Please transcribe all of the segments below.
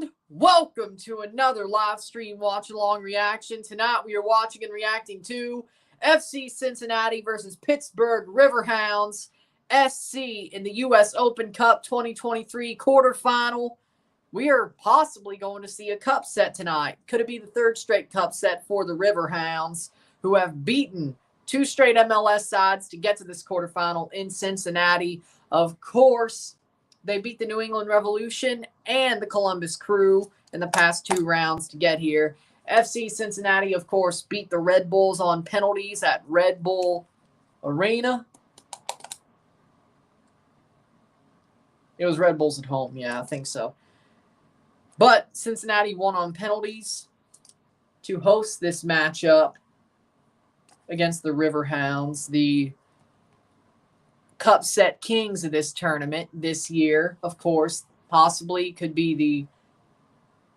And welcome to another live stream watch-along reaction. Tonight we are watching and reacting to FC Cincinnati versus Pittsburgh Riverhounds, SC in the U.S. Open Cup 2023 quarterfinal. We are possibly going to see a cup set tonight. Could it be the third straight cup set for the Riverhounds, who have beaten two straight MLS sides to get to this quarterfinal in Cincinnati? Of course, they beat the New England Revolution and the Columbus Crew in the past two rounds to get here. FC Cincinnati, of course, beat the Red Bulls on penalties at Red Bull Arena. It was Red Bulls at home. Yeah, I think so. But Cincinnati won on penalties to host this matchup against the Riverhounds, the cup set kings of this tournament this year. Of course, possibly could be the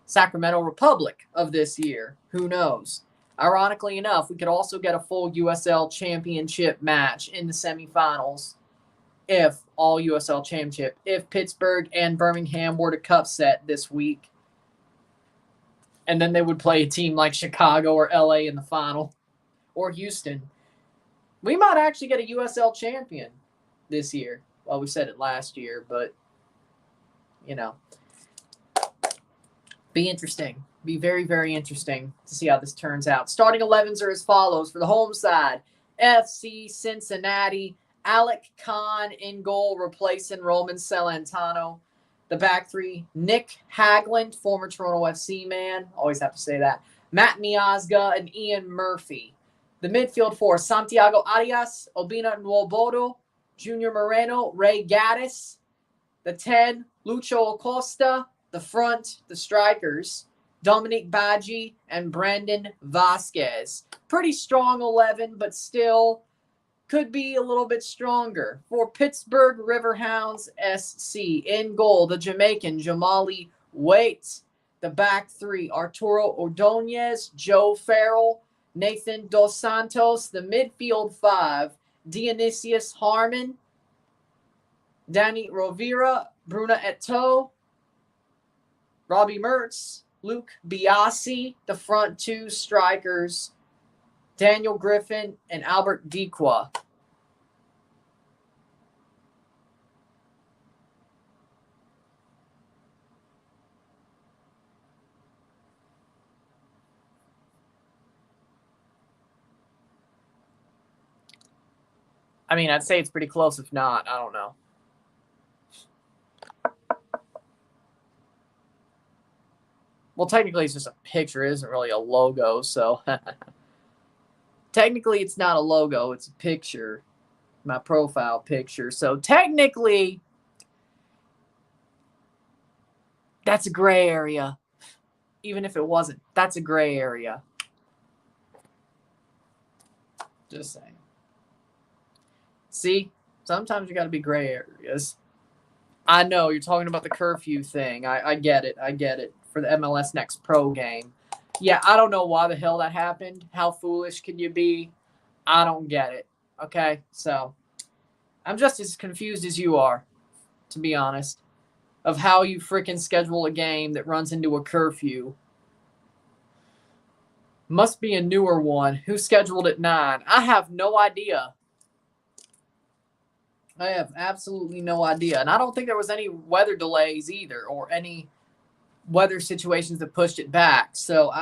Sacramento Republic of this year. Who knows? Ironically enough, we could also get a full USL championship match in the semifinals if Pittsburgh and Birmingham were to cup set this week. And then they would play a team like Chicago or LA in the final, or Houston. We might actually get a USL champion this year. Well, we said it last year, but, you know, be interesting. Be very, very interesting to see how this turns out. Starting 11s are as follows. For the home side, FC Cincinnati, Alec Kahn in goal, replacing Roman Celentano. The back three, Nick Hagland, former Toronto FC man. Always have to say that. Matt Miazga and Ian Murphy. The midfield four, Santiago Arias, Obina Nwobodo, Junior Moreno, Ray Gaddis. The 10, Lucho Acosta. The front, the strikers, Dominic Badji and Brandon Vasquez. Pretty strong 11, but still could be a little bit stronger. For Pittsburgh Riverhounds SC, in goal, the Jamaican Jamali Waite. The back three, Arturo Ordonez, Joe Farrell, Nathan Dos Santos. The midfield five, Dionysius Harmon, Danny Rovira, Bruna Eto'o, Robbie Mertz, Luke Biasi. The front two strikers, Daniel Griffin and Albert Dikwa. I mean, I'd say it's pretty close. If not, I don't know. Well, technically, it's just a picture. It isn't really a logo, so technically, it's not a logo. It's a picture, my profile picture. So technically, that's a gray area. Even if it wasn't, that's a gray area. Just saying. See, sometimes you got to be gray areas. I know you're talking about the curfew thing. I get it. I get it. For the MLS Next Pro game. Yeah, I don't know why the hell that happened. How foolish can you be? I don't get it. Okay? So, I'm just as confused as you are, to be honest, of how you freaking schedule a game that runs into a curfew. Must be a newer one. Who scheduled at 9? I have no idea. I have absolutely no idea. And I don't think there was any weather delays either, or any weather situations that pushed it back. So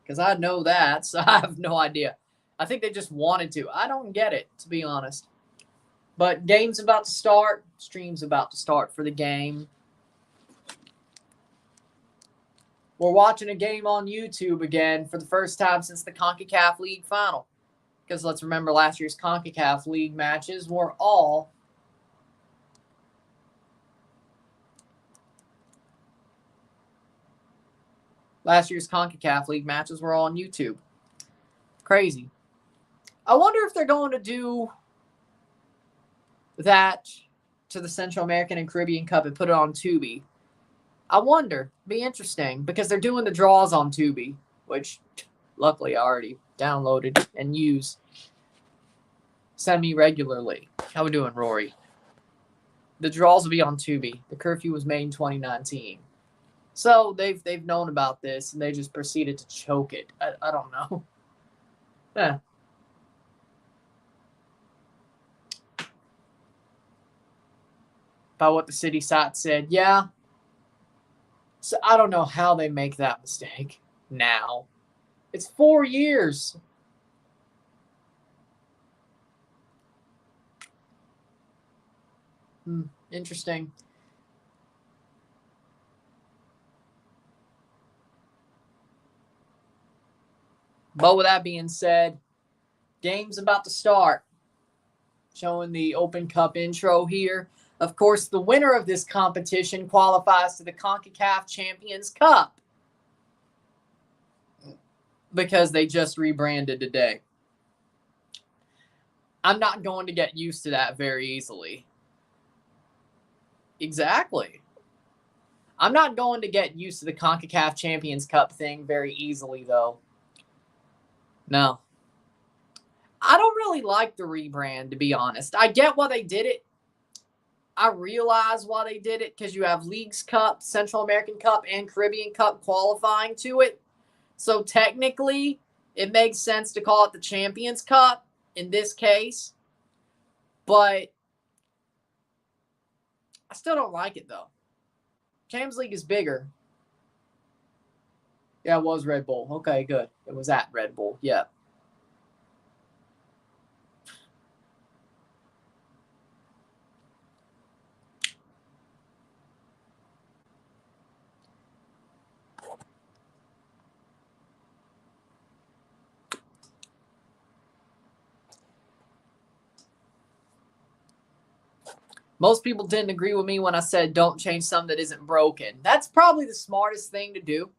because I know that, so I have no idea. I think they just wanted to. I don't get it, to be honest. But game's about to start. Stream's about to start for the game. We're watching a game on YouTube again for the first time since the CONCACAF League final. Because let's remember, last year's CONCACAF League matches were all on YouTube. Crazy. I wonder if they're going to do that to the Central American and Caribbean Cup and put it on Tubi. I wonder. Be interesting, because they're doing the draws on Tubi, which luckily I already downloaded and use semi-regularly. How we doing, Rory? The draws will be on Tubi. The curfew was made in 2019. So they've known about this, and they just proceeded to choke it. I don't know. Yeah. By what the city site said, yeah. So I don't know how they make that mistake now. It's 4 years. Interesting. But with that being said, game's about to start. Showing the Open Cup intro here. Of course, the winner of this competition qualifies to the CONCACAF Champions Cup because they just rebranded today. I'm not going to get used to that very easily. Exactly. I'm not going to get used to the CONCACAF Champions Cup thing very easily, though. No. I don't really like the rebrand, to be honest. I get why they did it. I realize why they did it, because you have Leagues Cup, Central American Cup, and Caribbean Cup qualifying to it. So technically, it makes sense to call it the Champions Cup in this case. But I still don't like it, though. Champions League is bigger. Yeah, it was Red Bull. Okay, good. It was at Red Bull. Yeah. Most people didn't agree with me when I said don't change something that isn't broken. That's probably the smartest thing to do.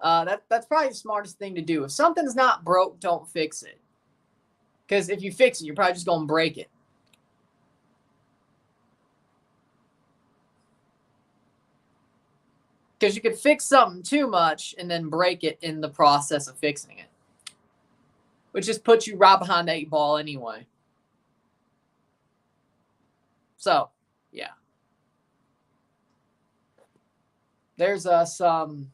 That's probably the smartest thing to do. If something's not broke, don't fix it. Because if you fix it, you're probably just going to break it. Because you could fix something too much and then break it in the process of fixing it. Which just puts you right behind the 8 ball anyway. So, yeah. There's some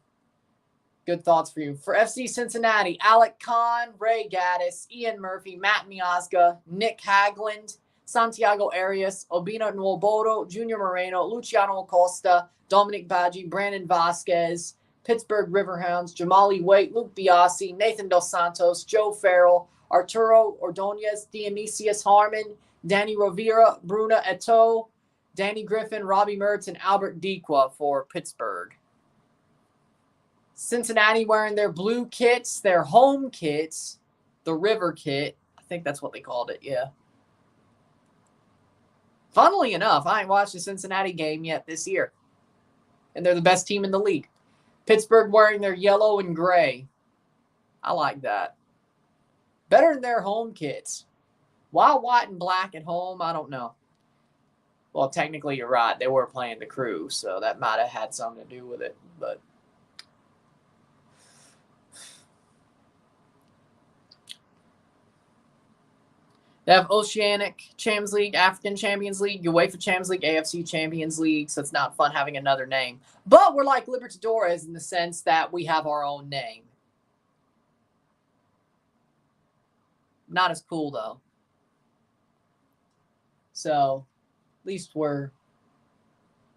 good thoughts for you. For FC Cincinnati, Alec Kahn, Ray Gaddis, Ian Murphy, Matt Miazga, Nick Hagland, Santiago Arias, Obina Nwobodo, Junior Moreno, Luciano Acosta, Dominic Badji, Brandon Vasquez, Pittsburgh Riverhounds, Jamali Waite, Luke Biasi, Nathan Dos Santos, Joe Farrell, Arturo Ordonez, Dionysius Harmon, Danny Rovira, Bruna Eto'o, Danny Griffin, Robbie Mertz, and Albert Dequa for Pittsburgh. Cincinnati wearing their blue kits, their home kits, the River kit. I think that's what they called it, yeah. Funnily enough, I ain't watched a Cincinnati game yet this year. And they're the best team in the league. Pittsburgh wearing their yellow and gray. I like that. Better than their home kits. Why white and black at home? I don't know. Well, technically, you're right. They were playing the Crew, so that might have had something to do with it. But they have Oceanic Champions League, African Champions League, UEFA Champions League, AFC Champions League, so it's not fun having another name. But we're like Libertadores in the sense that we have our own name. Not as cool, though. So, at least we're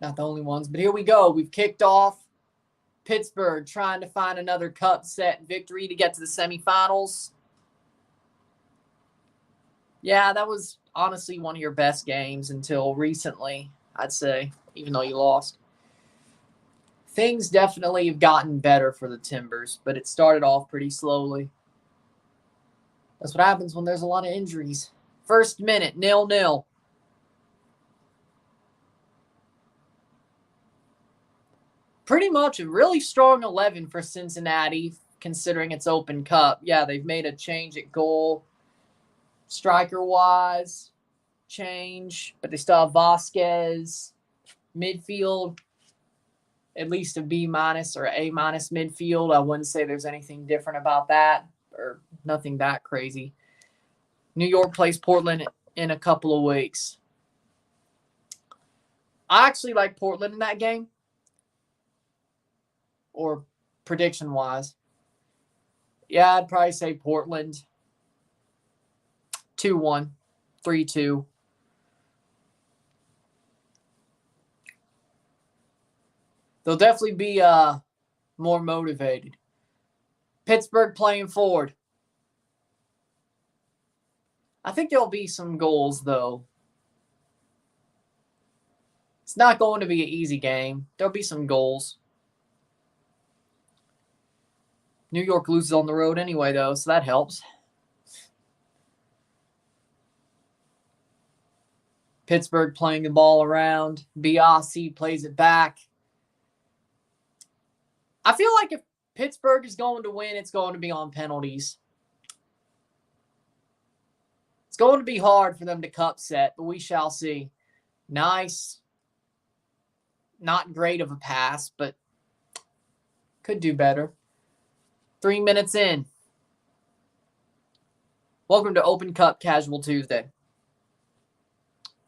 not the only ones. But here we go. We've kicked off. Pittsburgh trying to find another cup set victory to get to the semifinals. Yeah, that was honestly one of your best games until recently, I'd say, even though you lost. Things definitely have gotten better for the Timbers, but it started off pretty slowly. That's what happens when there's a lot of injuries. First minute, 0-0. Pretty much a really strong 11 for Cincinnati, considering it's Open Cup. Yeah, they've made a change at goal. Striker-wise, change, but they still have Vasquez. Midfield, at least a B- or A- midfield. I wouldn't say there's anything different about that, or nothing that crazy. New York plays Portland in a couple of weeks. I actually like Portland in that game. or prediction-wise. Yeah, I'd probably say Portland 2-1, 3-2. They'll definitely be more motivated. Pittsburgh playing forward. I think there'll be some goals, though. It's not going to be an easy game. There'll be some goals. New York loses on the road anyway, though, so that helps. Pittsburgh playing the ball around. Biasi plays it back. I feel like if Pittsburgh is going to win, it's going to be on penalties. It's going to be hard for them to cup set, but we shall see. Nice. Not great of a pass, but could do better. 3 minutes in. Welcome to Open Cup Casual Tuesday.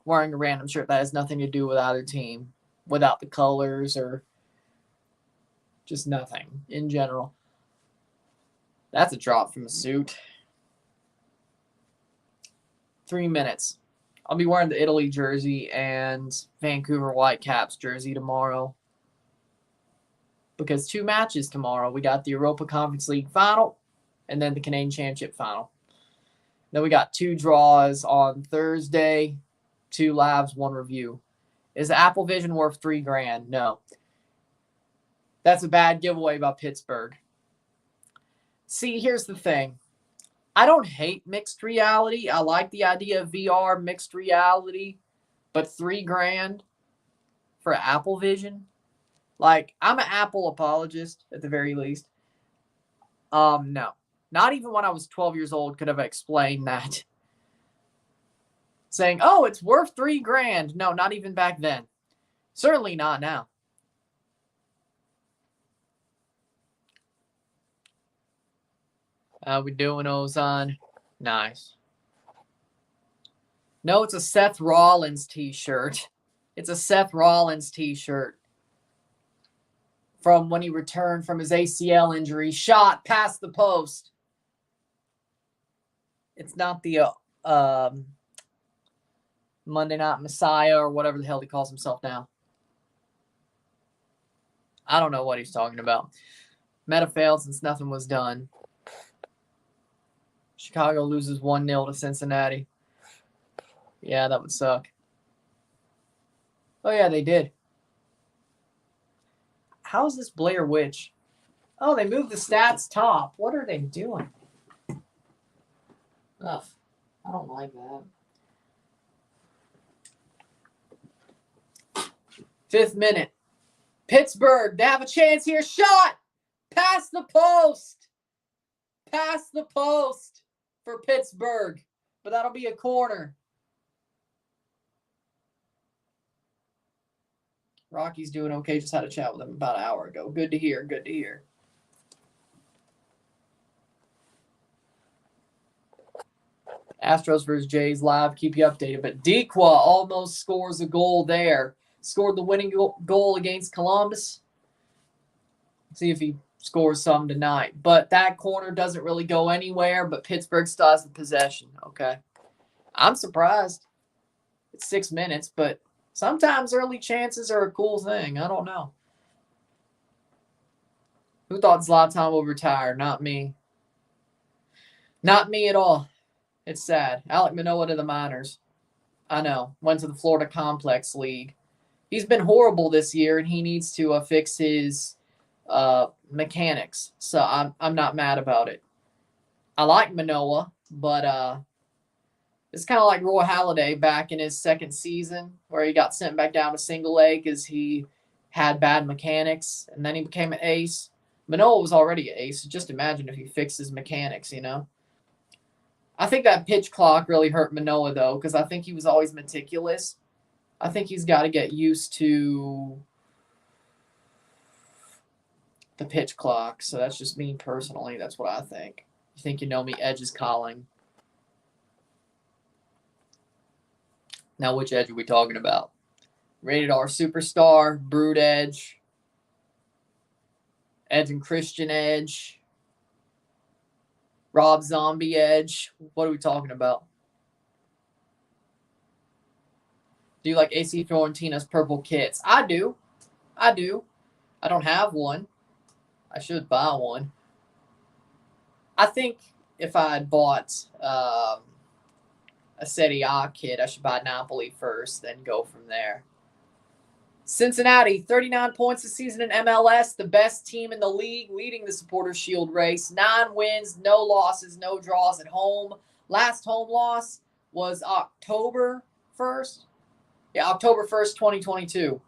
Wearing a random shirt that has nothing to do with either team, without the colors or just nothing in general. That's a drop from the suit. 3 minutes. I'll be wearing the Italy jersey and Vancouver Whitecaps jersey tomorrow. Because 2 matches tomorrow. We got the Europa Conference League final and then the Canadian Championship final. Then we got 2 draws on Thursday, 2 labs, 1 review. Is the Apple Vision worth $3,000? No. That's a bad giveaway by Pittsburgh. See, here's the thing. I don't hate mixed reality. I like the idea of VR mixed reality, but $3,000 for Apple Vision? Like, I'm an Apple apologist at the very least. No. Not even when I was 12 years old could have explained that. Saying, oh, it's worth $3,000. No, not even back then. Certainly not now. How we doing, Ozon? Nice. No, it's a Seth Rollins t-shirt. It's a Seth Rollins t-shirt. From when he returned from his ACL injury. Shot past the post. It's not the Monday Night Messiah or whatever the hell he calls himself now. I don't know what he's talking about. Meta failed since nothing was done. Chicago loses 1-0 to Cincinnati. Yeah, that would suck. Oh, yeah, they did. How is this Blair Witch? Oh, they moved the stats top. What are they doing? Ugh, I don't like that. 5th minute. Pittsburgh, they have a chance here. Shot! Past the post! Past the post for Pittsburgh. But that'll be a corner. Rocky's doing okay. Just had a chat with him about an hour ago. Good to hear. Good to hear. Astros versus Jays live. Keep you updated. But Dequa almost scores a goal there. Scored the winning goal against Columbus. See if he scores some tonight. But that corner doesn't really go anywhere. But Pittsburgh still has the possession. Okay. I'm surprised. It's 6 minutes, but sometimes early chances are a cool thing. I don't know. Who thought Zlatan would retire? Not me. Not me at all. It's sad. Alek Manoah to the minors. I know. Went to the Florida Complex League. He's been horrible this year, and he needs to fix his mechanics. So I'm not mad about it. I like Manoah, but it's kind of like Roy Halladay back in his 2nd season where he got sent back down to single A because he had bad mechanics, and then he became an ace. Manoah was already an ace. So just imagine if he fixed his mechanics, you know? I think that pitch clock really hurt Manoah, though, because I think he was always meticulous. I think he's got to get used to the pitch clock. So that's just me personally. That's what I think. You think you know me, Edge is calling. Now, which Edge are we talking about? Rated R Superstar, Brood Edge. Edge and Christian Edge. Rob Zombie Edge. What are we talking about? Do you like AC Fiorentina's purple kits? I do. I don't have one. I should buy one. I think if I had bought a Serie A kit, I should buy Napoli first, then go from there. Cincinnati, 39 points this season in MLS, the best team in the league, leading the Supporters' Shield race. 9 wins, no losses, no draws at home. Last home loss was October 1st. Yeah, October 1st, 2022.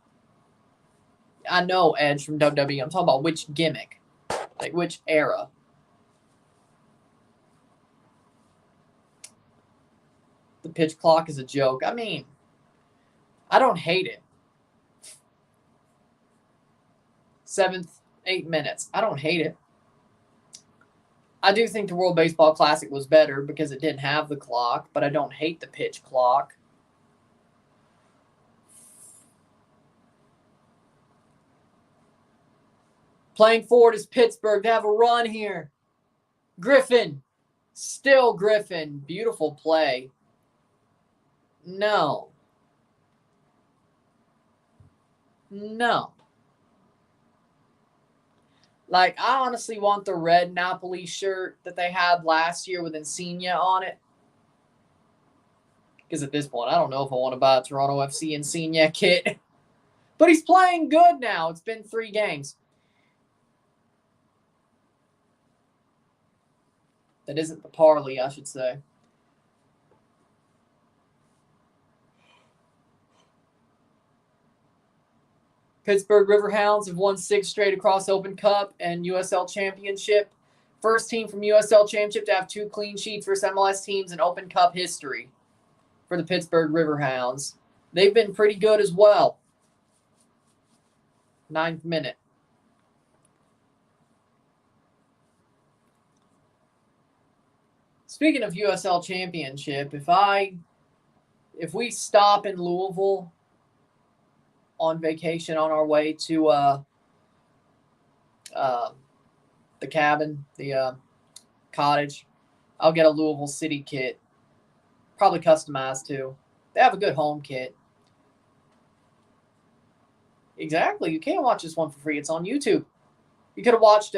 I know Edge from WWE. I'm talking about which gimmick, like which era. The pitch clock is a joke. I mean, I don't hate it. 7th, 8 minutes. I don't hate it. I do think the World Baseball Classic was better because it didn't have the clock, but I don't hate the pitch clock. Playing forward is Pittsburgh. They have a run here. Griffin. Still Griffin. Beautiful play. No. Like, I honestly want the red Napoli shirt that they had last year with Insigne on it. Because at this point, I don't know if I want to buy a Toronto FC Insigne kit. But he's playing good now. It's been 3 games. That isn't the parlay, I should say. Pittsburgh Riverhounds have won 6 straight across Open Cup and USL Championship. First team from USL Championship to have 2 clean sheets versus MLS teams in Open Cup history for the Pittsburgh Riverhounds. They've been pretty good as well. 9th minute. Speaking of USL Championship, if we stop in Louisville on vacation on our way to the cabin, the cottage, I'll get a Louisville City kit. Probably customized too. They have a good home kit. Exactly. You can't watch this one for free. It's on YouTube. You could have watched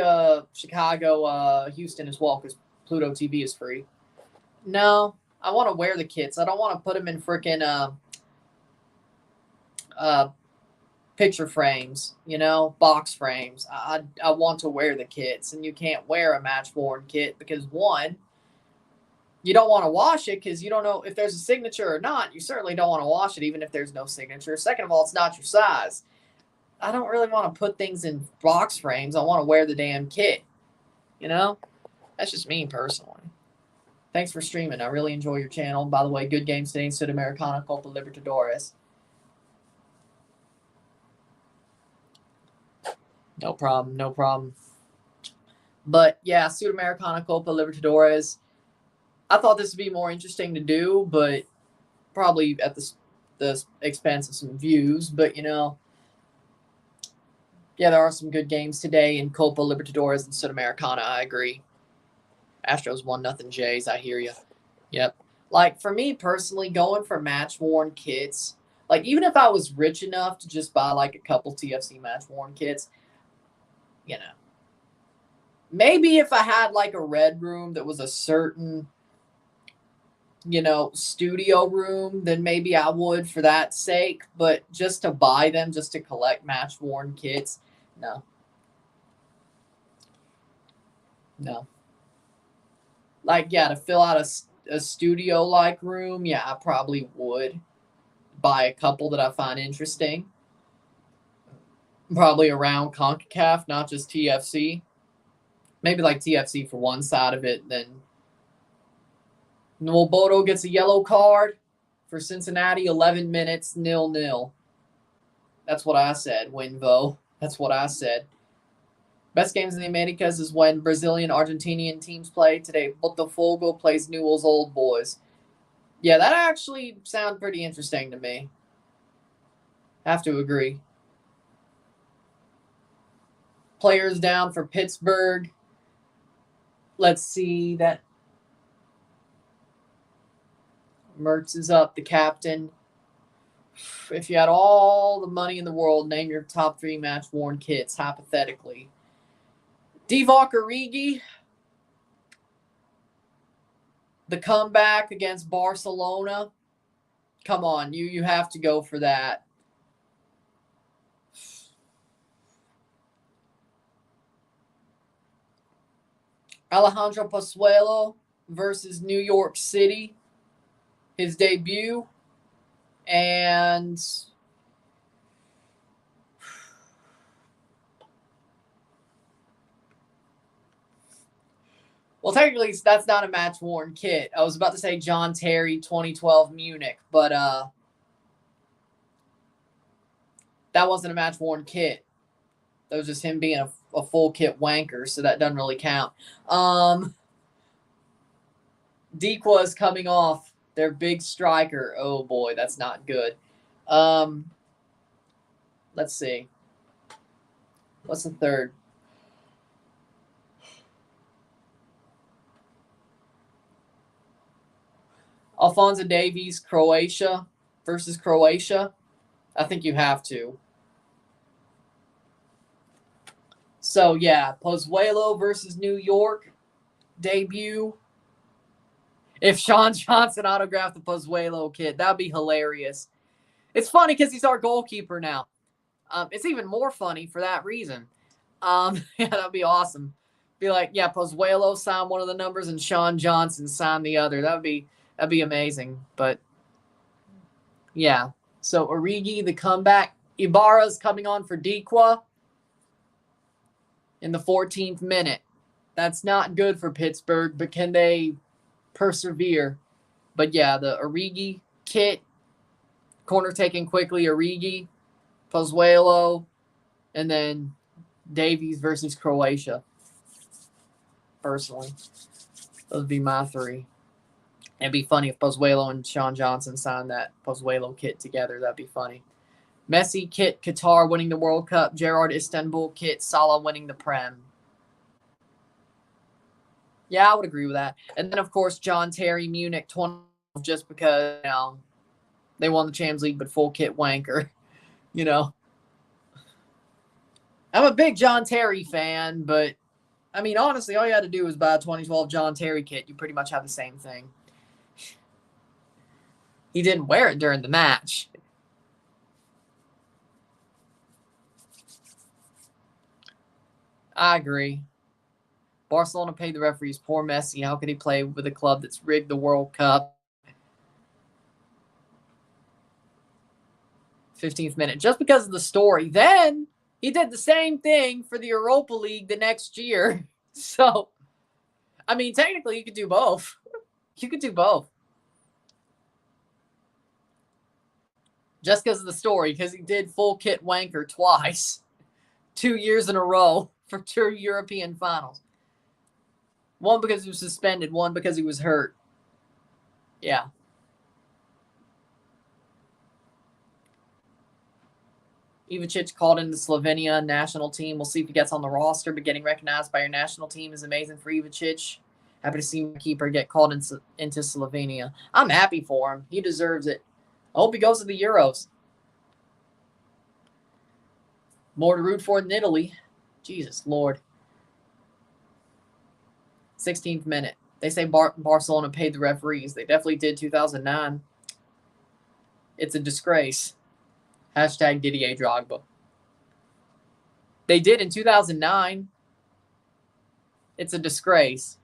Chicago, Houston as well because Pluto TV is free. No, I want to wear the kits. I don't want to put them in freaking picture frames, box frames. I want to wear the kits, and you can't wear a match-worn kit because, one, you don't want to wash it because you don't know if there's a signature or not. You certainly don't want to wash it even if there's no signature. Second of all, it's not your size. I don't really want to put things in box frames. I want to wear the damn kit. That's just me personally. Thanks for streaming. I really enjoy your channel. By the way, good games today in Sudamericana Copa Libertadores. No problem. But yeah, Sudamericana Copa Libertadores. I thought this would be more interesting to do, but probably at the expense of some views. But yeah, there are some good games today in Copa Libertadores and Sudamericana. I agree. Astros 1-0 Jays. I hear you. Yep. Like, for me personally, going for match-worn kits, like, even if I was rich enough to just buy, like, a couple TFC match-worn kits, maybe if I had, like, a red room that was a certain, studio room, then maybe I would for that sake. But just to buy them, just to collect match-worn kits, no. Like, yeah, to fill out a studio-like room, yeah, I probably would buy a couple that I find interesting. Probably around CONCACAF, not just TFC. Maybe like TFC for one side of it, then Nwolbodo gets a yellow card for Cincinnati, 11 minutes, 0-0. That's what I said, Winvo. That's what I said. Best games in the Americas is when Brazilian, Argentinian teams play. Today, Botafogo plays Newell's Old Boys. Yeah, that actually sounds pretty interesting to me. Have to agree. Players down for Pittsburgh. Let's see that Mertz is up, the captain. If you had all the money in the world, name your top 3 match-worn kits, hypothetically. Divock Origi, the comeback against Barcelona. Come on, you have to go for that. Alejandro Pozuelo versus New York City, his debut. And well, technically, that's not a match-worn kit. I was about to say John Terry 2012 Munich, but that wasn't a match-worn kit. That was just him being a full kit wanker, so that doesn't really count. Dequa is coming off their big striker. Oh boy, that's not good. Let's see. What's the third? Alphonso Davies, Croatia versus Croatia. I think you have to. So, yeah, Pozuelo versus New York debut. If Sean Johnson autographed the Pozuelo kit, that would be hilarious. It's funny because he's our goalkeeper now. It's even more funny for that reason. Yeah, that would be awesome. Be like, yeah, Pozuelo signed one of the numbers and Sean Johnson signed the other. That'd be amazing. But yeah. So Origi, the comeback. Ibarra's coming on for Dequa in the 14th minute. That's not good for Pittsburgh, but can they persevere? But yeah, the Origi kit, corner taken quickly, Origi, Pozuelo, and then Davies versus Croatia. Personally, those would be my 3. It'd be funny if Pozuelo and Sean Johnson signed that Pozuelo kit together. That'd be funny. Messi kit, Qatar winning the World Cup. Gerrard Istanbul kit, Salah winning the Prem. Yeah, I would agree with that. And then, of course, John Terry, Munich 20, just because, they won the Champions League, but full kit wanker. I'm a big John Terry fan, but, I mean, honestly, all you had to do was buy a 2012 John Terry kit. You pretty much have the same thing. He didn't wear it during the match. I agree. Barcelona paid the referees. Poor Messi. How could he play with a club that's rigged the World Cup? 15th minute. Just because of the story. Then he did the same thing for the Europa League the next year. So, I mean, technically you could do both. You could do both. Just because of the story. Because he did full kit wanker twice. 2 years in a row for 2 European finals. One because he was suspended, one because he was hurt. Yeah. Ivacic called in the Slovenia national team. We'll see if he gets on the roster, but getting recognized by your national team is amazing for Ivacic. Happy to see my keeper get called into Slovenia. I'm happy for him. He deserves it. I hope he goes to the Euros. More to root for in Italy. Jesus Lord. 16th minute. They say Barcelona paid the referees. They definitely did 2009. It's a disgrace. Hashtag Didier Drogba. They did in 2009. It's a disgrace.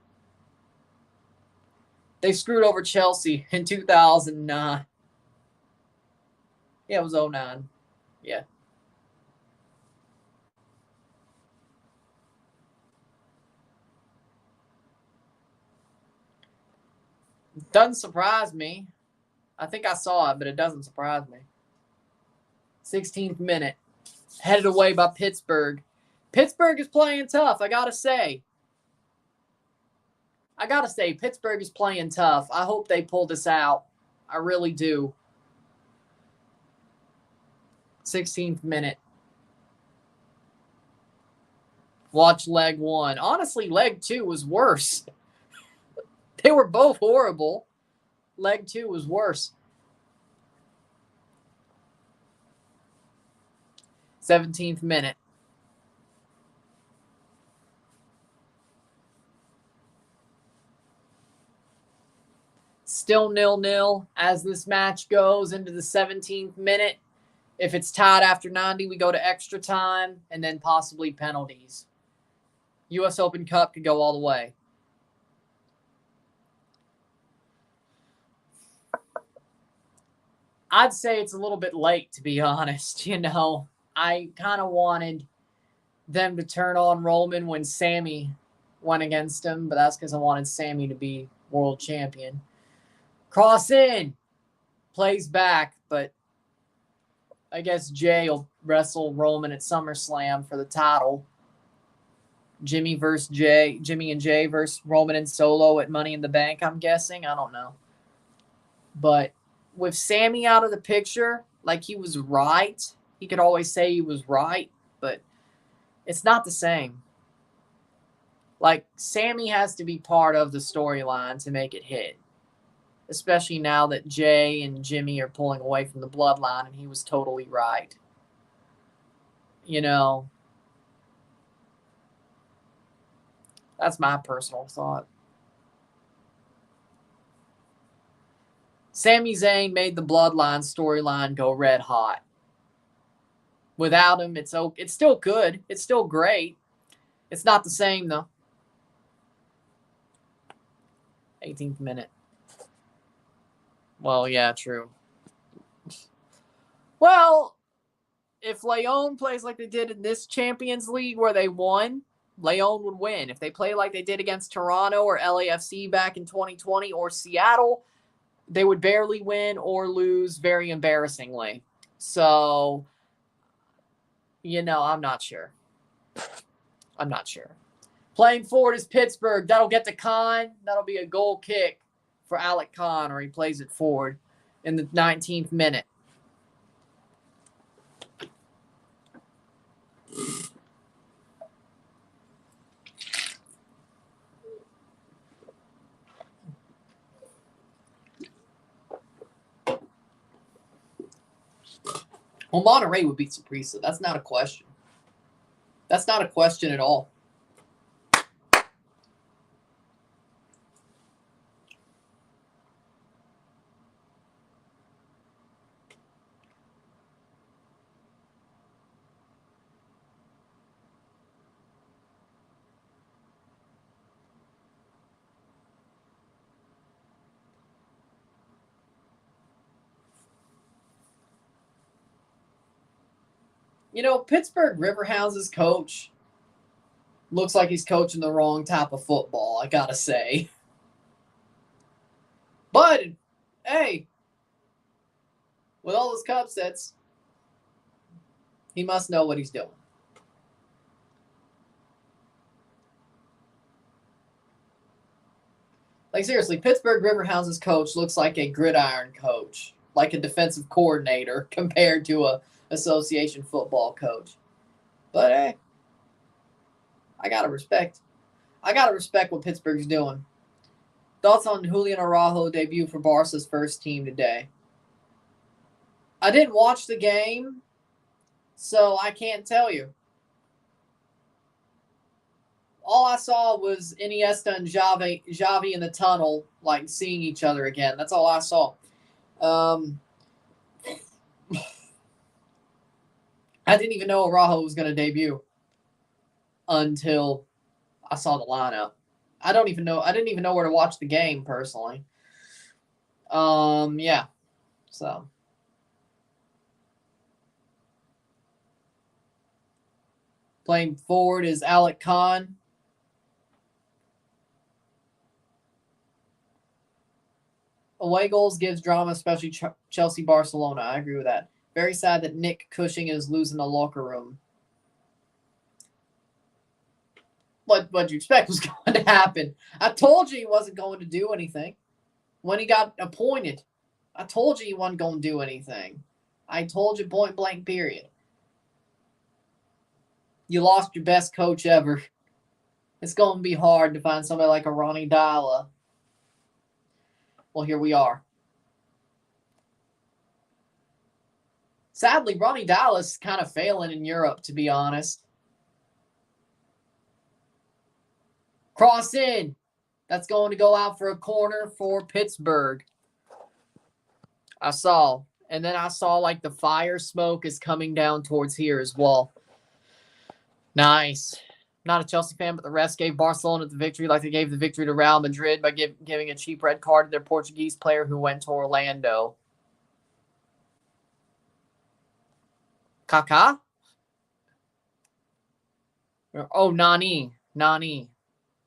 They screwed over Chelsea in 2009. Yeah, it was 09. Yeah. Doesn't surprise me. I think I saw it, but it doesn't surprise me. 16th minute. Headed away by Pittsburgh. Pittsburgh is playing tough, I gotta say. Pittsburgh is playing tough. I hope they pull this out. I really do. 16th minute. Watch leg 1. Honestly, leg 2 was worse. They were both horrible. Leg 2 was worse. 17th minute. Still 0-0 as this match goes into the 17th minute. If it's tied after 90, we go to extra time and then possibly penalties. U.S. Open Cup could go all the way. I'd say it's a little bit late, to be honest. I kind of wanted them to turn on Roman when Sammy went against him, but that's because I wanted Sammy to be world champion. Cross in, plays back, but I guess Jay will wrestle Roman at SummerSlam for the title. Jimmy and Jay versus Roman and Solo at Money in the Bank, I'm guessing. I don't know. But with Sammy out of the picture, like he was right. He could always say he was right, but it's not the same. Like, Sammy has to be part of the storyline to make it hit. Especially now that Jay and Jimmy are pulling away from the bloodline and he was totally right. That's my personal thought. Sami Zayn made the bloodline storyline go red hot. Without him, it's still good. It's still great. It's not the same, though. 18th minute. Well, yeah, true. Well, if Leon plays like they did in this Champions League where they won, Leon would win. If they play like they did against Toronto or LAFC back in 2020 or Seattle, they would barely win or lose very embarrassingly. So, I'm not sure. Playing forward is Pittsburgh. That'll get to Kahn. That'll be a goal kick for Alec Kahn, or he plays it forward in the 19th minute. Well, Monterrey would beat Saprissa. That's not a question. That's not a question at all. Pittsburgh Riverhounds' coach looks like he's coaching the wrong type of football, I gotta say. But, hey, with all his cup sets, he must know what he's doing. Like, seriously, Pittsburgh Riverhounds' coach looks like a gridiron coach, like a defensive coordinator compared to a association football coach. But, hey, I gotta respect what Pittsburgh's doing. Thoughts on Julian Araujo debut for Barca's first team today? I didn't watch the game, so I can't tell you. All I saw was Iniesta and Xavi in the tunnel, like, seeing each other again. That's all I saw. I didn't even know Araujo was going to debut until I saw the lineup. I didn't even know where to watch the game, personally. Yeah. So. Playing forward is Alec Kahn. Away goals gives drama, especially Chelsea-Barcelona. I agree with that. Very sad that Nick Cushing is losing the locker room. What'd you expect was going to happen? I told you he wasn't going to do anything. When he got appointed, I told you he wasn't going to do anything. I told you point blank, period. You lost your best coach ever. It's going to be hard to find somebody like a Ronnie Dalla. Well, here we are. Sadly, Ronnie Dalla's kind of failing in Europe, to be honest. Cross in. That's going to go out for a corner for Pittsburgh. I saw. And then I saw like the fire smoke is coming down towards here as well. Nice. Not a Chelsea fan, but the refs gave Barcelona the victory like they gave the victory to Real Madrid by giving a cheap red card to their Portuguese player who went to Orlando. Kaká? Oh, Nani.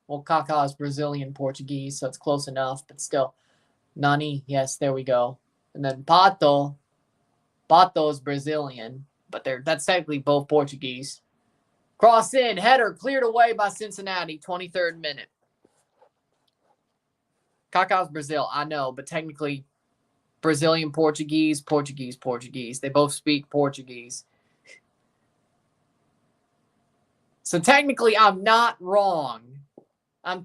Well, Kaká is Brazilian Portuguese, so it's close enough, but still. Nani, yes, there we go. And then Pato is Brazilian, but that's technically both Portuguese. Cross in, header cleared away by Cincinnati, 23rd minute. Kaká's Brazil, I know, but technically Brazilian Portuguese. They both speak Portuguese. So technically I'm not wrong. That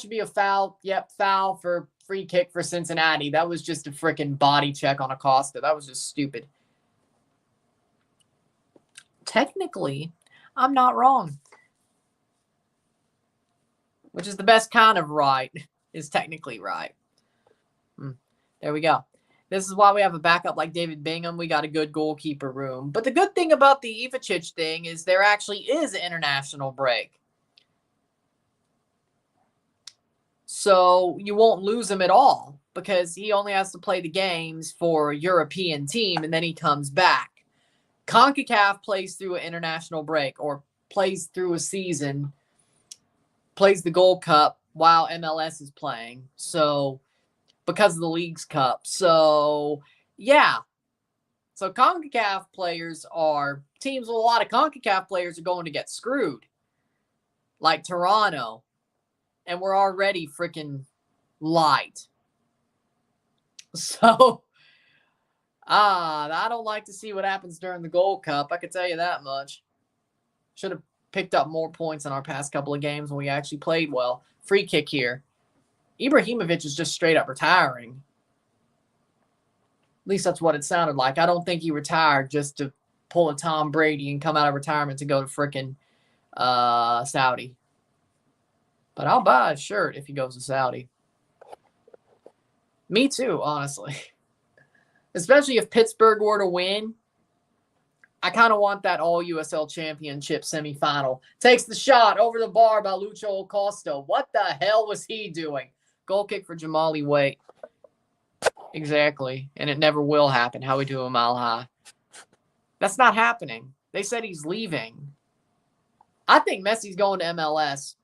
should be a foul. Yep, foul for free kick for Cincinnati. That was just a freaking body check on Acosta. That was just stupid. Technically, I'm not wrong. Which is the best kind of right, is technically right. There we go. This is why we have a backup like David Bingham. We got a good goalkeeper room. But the good thing about the Yepez thing is there actually is an international break. So you won't lose him at all because he only has to play the games for a European team and then he comes back. CONCACAF plays through an international break or plays through a season, plays the Gold Cup while MLS is playing. So because of the League's Cup. So, yeah. So CONCACAF players are teams with a lot of CONCACAF players are going to get screwed. Like Toronto. And we're already freaking light. So, I don't like to see what happens during the Gold Cup. I can tell you that much. Should have picked up more points in our past couple of games when we actually played well. Free kick here. Ibrahimovic is just straight up retiring. At least that's what it sounded like. I don't think he retired just to pull a Tom Brady and come out of retirement to go to freaking Saudi. But I'll buy a shirt if he goes to Saudi. Me too, honestly. Especially if Pittsburgh were to win. I kind of want that all-USL championship semifinal. Takes the shot over the bar by Lucho Acosta. What the hell was he doing? Goal kick for Jamali Waite. Exactly. And it never will happen. How we do a mile high. That's not happening. They said he's leaving. I think Messi's going to MLS.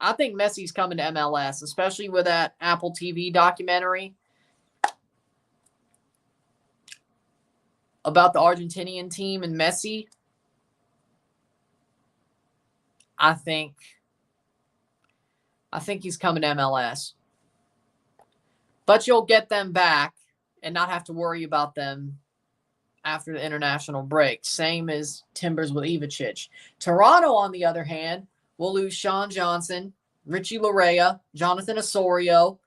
I think Messi's coming to MLS, especially with that Apple TV documentary about the Argentinian team and Messi. I think he's coming to MLS. But you'll get them back and not have to worry about them after the international break. Same as Timbers with Ivacic. Toronto, on the other hand, will lose Sean Johnson, Richie Larea, Jonathan Osorio,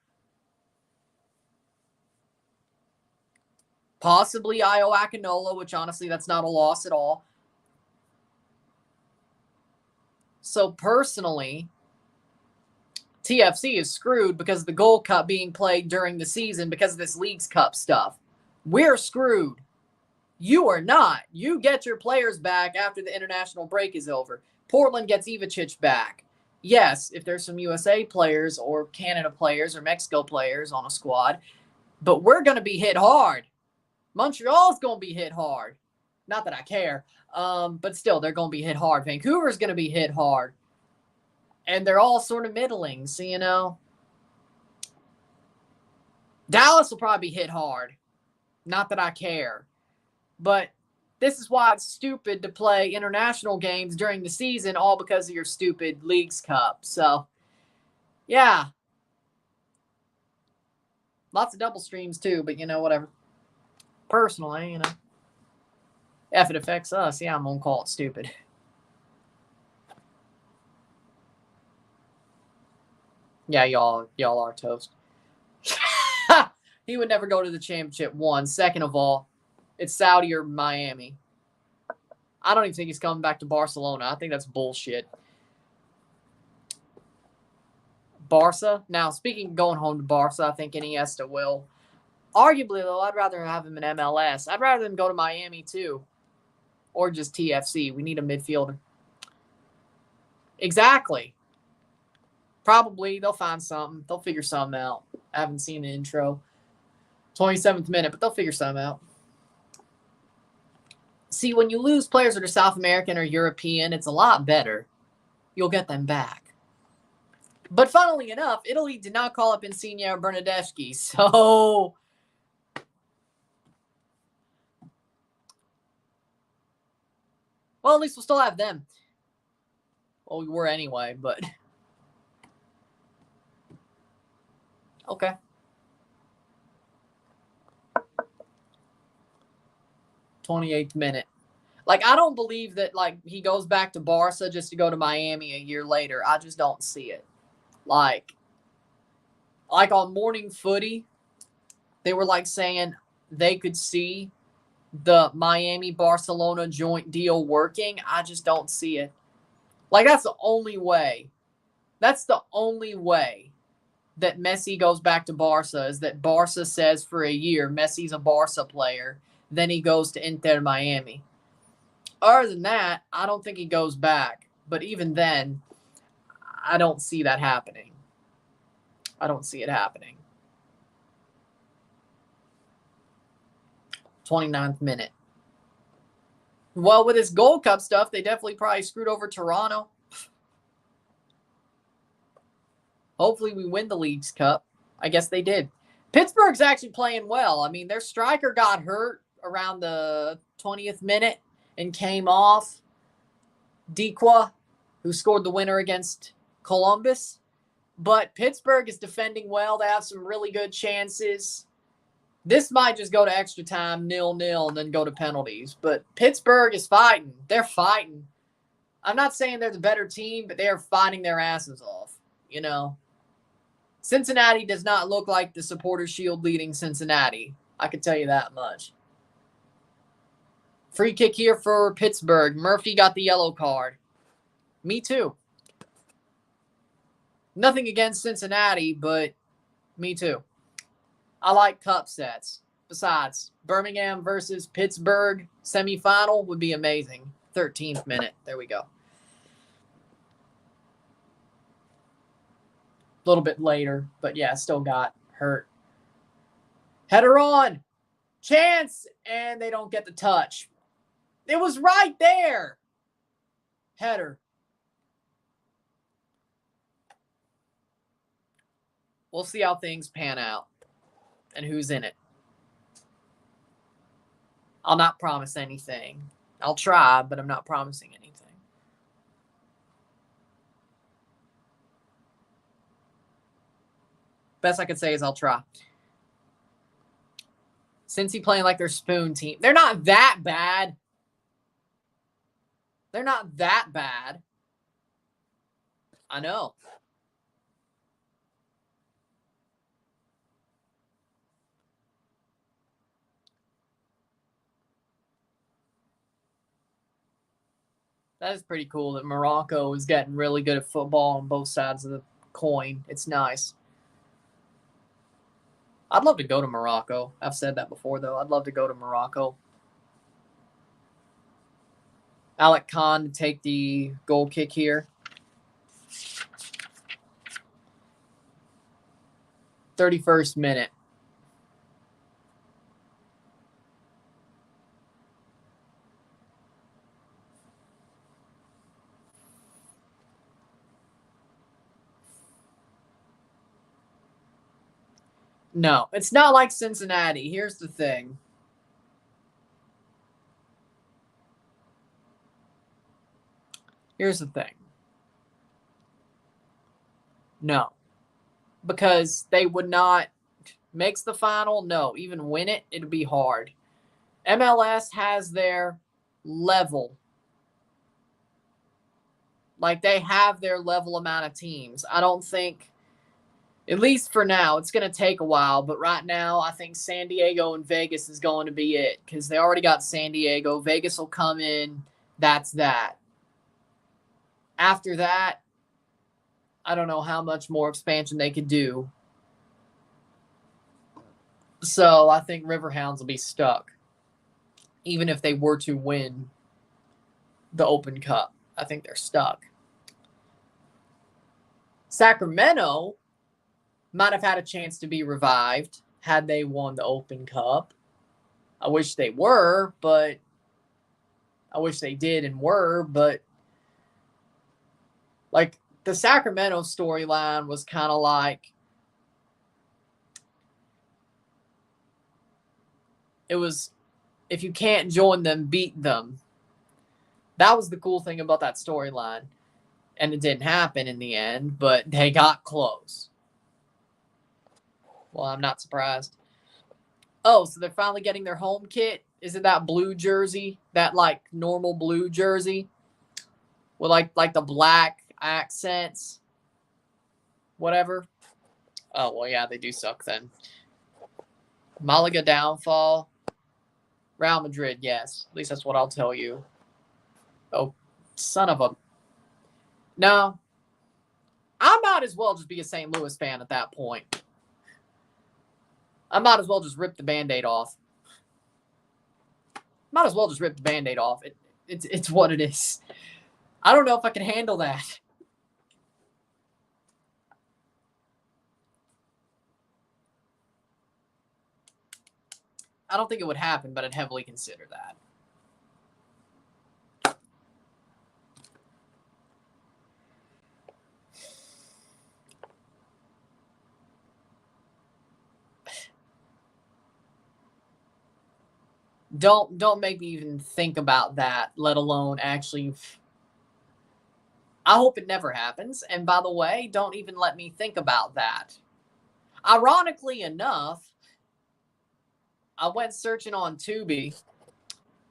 possibly Io Akinola, which honestly, that's not a loss at all. So personally, TFC is screwed because of the Gold Cup being played during the season because of this League's Cup stuff. We're screwed. You are not. You get your players back after the international break is over. Portland gets Ivacic back. Yes, if there's some USA players or Canada players or Mexico players on a squad, but we're going to be hit hard. Montreal's going to be hit hard. Not that I care, but still, they're going to be hit hard. Vancouver's going to be hit hard. And they're all sort of middling, so, you know. Dallas will probably be hit hard. Not that I care. But this is why it's stupid to play international games during the season, all because of your stupid Leagues Cup. So, yeah. Lots of double streams, too, but, you know, whatever. Personally, you know. If it affects us, yeah, I'm going to call it stupid. Yeah, y'all are toast. He would never go to the championship, one. Second of all, it's Saudi or Miami. I don't even think he's coming back to Barcelona. I think that's bullshit. Barca. Now, speaking of going home to Barca, I think Iniesta will. Arguably, though, I'd rather have him in MLS. I'd rather him go to Miami, too. Or just TFC. We need a midfielder. Exactly. Probably they'll find something. They'll figure something out. I haven't seen the intro. 27th minute, but they'll figure something out. See, when you lose players that are South American or European, it's a lot better. You'll get them back. But funnily enough, Italy did not call up Insigne or Bernardeschi, so... Well, at least we'll still have them. Well, we were anyway, but... Okay. '28th minute. Like, I don't believe that, like, he goes back to Barca just to go to Miami a year later. I just don't see it. Like on Morning Footy, they were, like, saying they could see the Miami-Barcelona joint deal working. I just don't see it. Like, that's the only way. That's the only way that Messi goes back to Barca is that Barca says for a year Messi's a Barca player. Then he goes to Inter Miami. Other than that, I don't think he goes back. But even then, I don't see that happening. I don't see it happening. 29th minute. Well, with this Gold Cup stuff, they definitely probably screwed over Toronto. Hopefully we win the League's Cup. I guess they did. Pittsburgh's actually playing well. I mean, their striker got hurt around the 20th minute and came off. Dequa, who scored the winner against Columbus. But Pittsburgh is defending well. They have some really good chances. This might just go to extra time, 0-0, and then go to penalties. But Pittsburgh is fighting. They're fighting. I'm not saying they're the better team, but they are fighting their asses off, you know. Cincinnati does not look like the Supporters' Shield leading Cincinnati. I can tell you that much. Free kick here for Pittsburgh. Murphy got the yellow card. Me too. Nothing against Cincinnati, but me too. I like cup sets. Besides, Birmingham versus Pittsburgh semifinal would be amazing. 13th minute. There we go. A little bit later, but yeah, still got hurt. Header on. Chance, and they don't get the touch. It was right there. Header. We'll see how things pan out and who's in it. I'll not promise anything. I'll try, but I'm not promising anything. Best I could say is I'll try. Cincy playing like their spoon team. They're not that bad. They're not that bad. I know. That is pretty cool that Morocco is getting really good at football on both sides of the coin. It's nice. I'd love to go to Morocco. I've said that before, though. I'd love to go to Morocco. Alec Khan to take the goal kick here. 31st minute. No, it's not like Cincinnati. Here's the thing. No. Because they would not makes the final. No. Even win it, it'd be hard. MLS has their level. Like, they have their level amount of teams. I don't think, at least for now, it's going to take a while. But right now, I think San Diego and Vegas is going to be it because they already got San Diego. Vegas will come in. That's that. After that, I don't know how much more expansion they could do. So I think Riverhounds will be stuck, even if they were to win the Open Cup. I think they're stuck. Sacramento might have had a chance to be revived had they won the Open Cup. I wish they were, but I wish they did and were, but like the Sacramento storyline was kind of like, it was, if you can't join them, beat them. That was the cool thing about that storyline. And it didn't happen in the end, but they got close. Well, I'm not surprised. Oh, so they're finally getting their home kit? Is it that blue jersey? That, like, normal blue jersey? With, like the black accents? Whatever. Oh, well, yeah, they do suck then. Malaga downfall. Real Madrid, yes. At least that's what I'll tell you. Oh, son of a... No. I might as well just be a St. Louis fan at that point. I might as well just rip the Band-Aid off. Might as well just rip the Band-Aid off. It's what it is. I don't know if I can handle that. I don't think it would happen, but I'd heavily consider that. Don't make me even think about that, let alone actually. I hope it never happens. And by the way, don't even let me think about that. Ironically enough, I went searching on Tubi,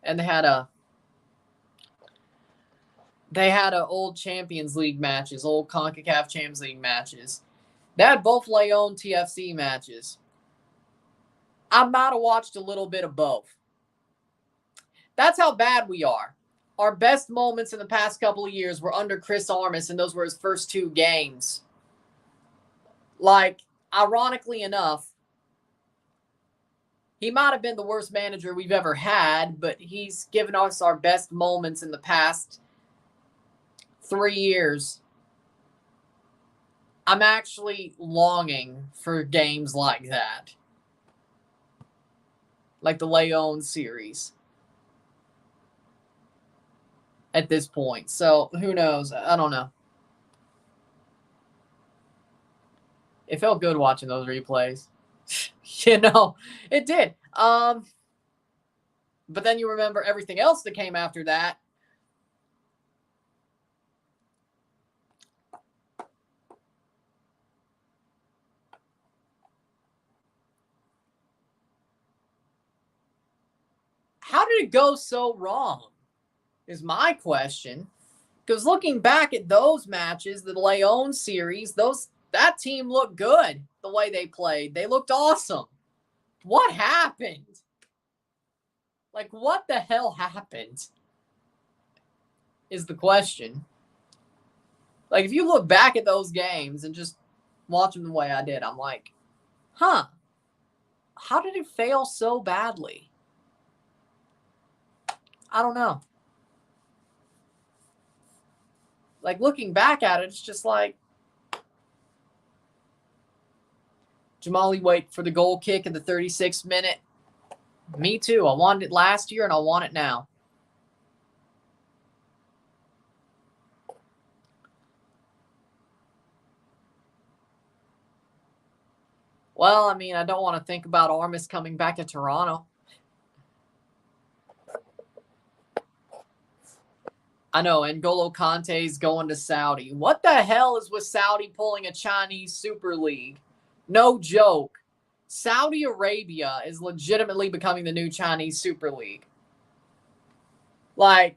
and they had a old Champions League matches, old CONCACAF Champions League matches. They had both Leon TFC matches. I might have watched a little bit of both. That's how bad we are. Our best moments in the past couple of years were under Chris Armas, and those were his first 2 games. Like, ironically enough, he might have been the worst manager we've ever had, but he's given us our best moments in the past 3 years. I'm actually longing for games like that. Like the Leon series. At this point. So, who knows? I don't know. It felt good watching those replays. It did. But then you remember everything else that came after that. How did it go so wrong? Is my question. Because looking back at those matches, the Leon series, that team looked good the way they played. They looked awesome. What happened? Like, what the hell happened? Is the question. Like, if you look back at those games and just watch them the way I did, I'm like, huh, how did it fail so badly? I don't know. Like, looking back at it, it's just like, Jamali wait for the goal kick in the 36th minute. Me too. I wanted it last year, and I want it now. Well, I mean, I don't want to think about Armas coming back to Toronto. I know, N'Golo Kante's going to Saudi. What the hell is with Saudi pulling a Chinese Super League? No joke. Saudi Arabia is legitimately becoming the new Chinese Super League. Like,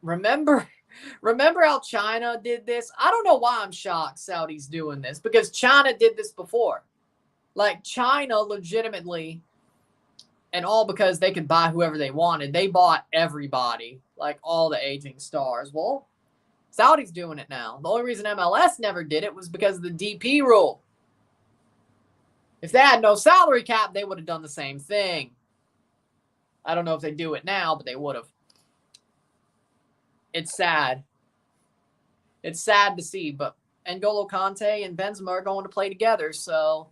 remember how China did this? I don't know why I'm shocked Saudi's doing this, because China did this before. Like, China legitimately, and all because they could buy whoever they wanted, they bought everybody, like all the aging stars. Well, Saudi's doing it now. The only reason MLS never did it was because of the DP rule. If they had no salary cap, they would have done the same thing. I don't know if they do it now, but they would have. It's sad. It's sad to see, but N'Golo Kante and Benzema are going to play together, so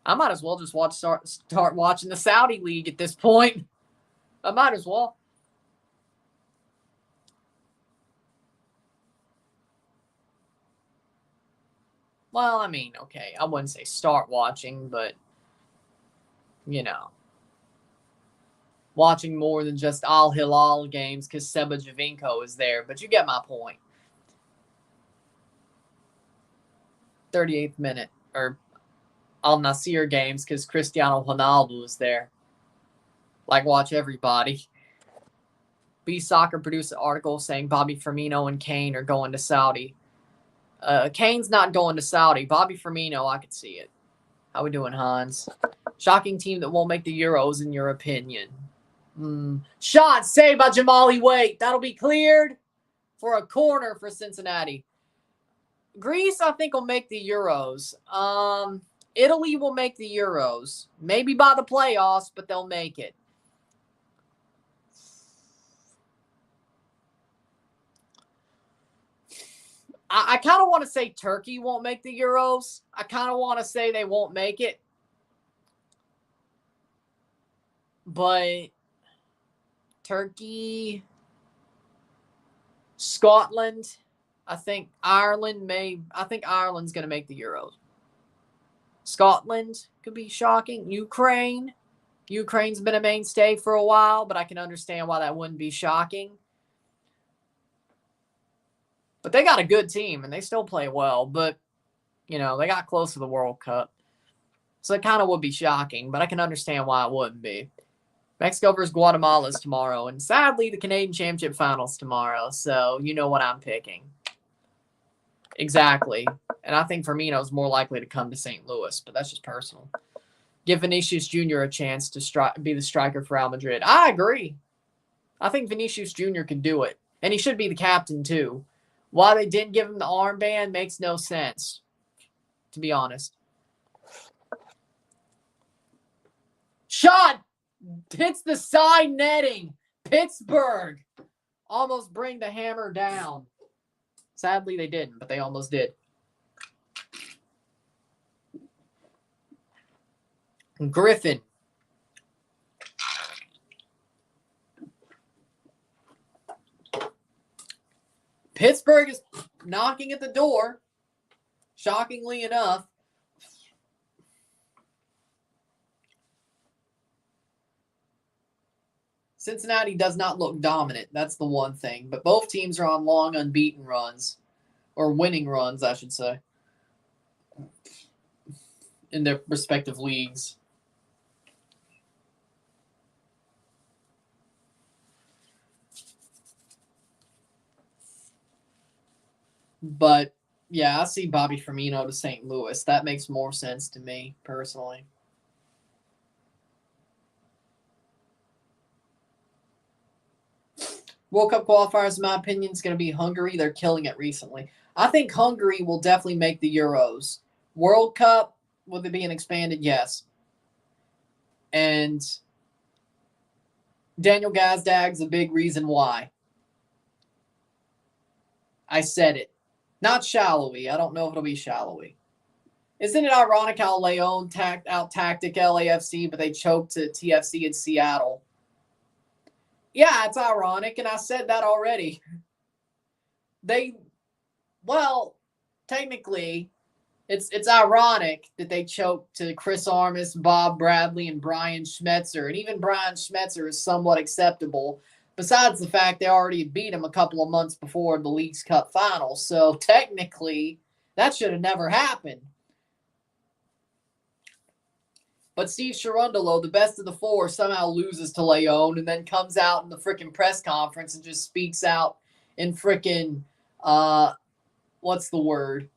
I might as well just start watching the Saudi League at this point. I might as well. Well, I mean, okay, I wouldn't say start watching, but, you know, watching more than just Al Hilal games because Seba Javinko is there, but you get my point. 38th minute, or Al Nassr games because Cristiano Ronaldo is there. Like, watch everybody. B Soccer produced an article saying Bobby Firmino and Kane are going to Saudi. Kane's not going to Saudi. Bobby Firmino, I could see it. How we doing, Hans? Shocking team that won't make the Euros, in your opinion. Shot saved by Jamali Waite. That'll be cleared for a corner for Cincinnati. Greece, I think, will make the Euros. Italy will make the Euros. Maybe by the playoffs, but they'll make it. I kind of want to say Turkey won't make the Euros. I kind of want to say they won't make it. But Turkey, Scotland, I think Ireland's going to make the Euros. Scotland could be shocking. Ukraine's been a mainstay for a while, but I can understand why that wouldn't be shocking. But they got a good team, and they still play well. But, you know, they got close to the World Cup. So it kind of would be shocking, but I can understand why it wouldn't be. Mexico versus Guatemala is tomorrow. And sadly, the Canadian Championship Finals tomorrow. So you know what I'm picking. Exactly. And I think Firmino's more likely to come to St. Louis, but that's just personal. Give Vinicius Jr. a chance to be the striker for Real Madrid. I agree. I think Vinicius Jr. can do it. And he should be the captain, too. Why they didn't give him the armband makes no sense, to be honest. Shot hits the side netting. Pittsburgh almost bring the hammer down. Sadly, they didn't, but they almost did. Griffin. Pittsburgh is knocking at the door, shockingly enough. Cincinnati does not look dominant. That's the one thing. But both teams are on long unbeaten runs, or winning runs, I should say, in their respective leagues. But, yeah, I see Bobby Firmino to St. Louis. That makes more sense to me, personally. World Cup qualifiers, in my opinion, is going to be Hungary. They're killing it recently. I think Hungary will definitely make the Euros. World Cup, will it be an expanded? Yes. And Daniel Gazdag's a big reason why. I said it. Not shallowy. I don't know if it'll be shallowy. Isn't it ironic how Leon out-tactic LAFC, but they choked to TFC in Seattle? Yeah, it's ironic, and I said that already. Technically, it's ironic that they choked to Chris Armas, Bob Bradley, and Brian Schmetzer. And even Brian Schmetzer is somewhat acceptable, besides the fact they already beat him a couple of months before the Leagues Cup final. So technically, that should have never happened. But Steve Cherundolo, the best of the four, somehow loses to Leon and then comes out in the freaking press conference and just speaks out in freaking, what's the word?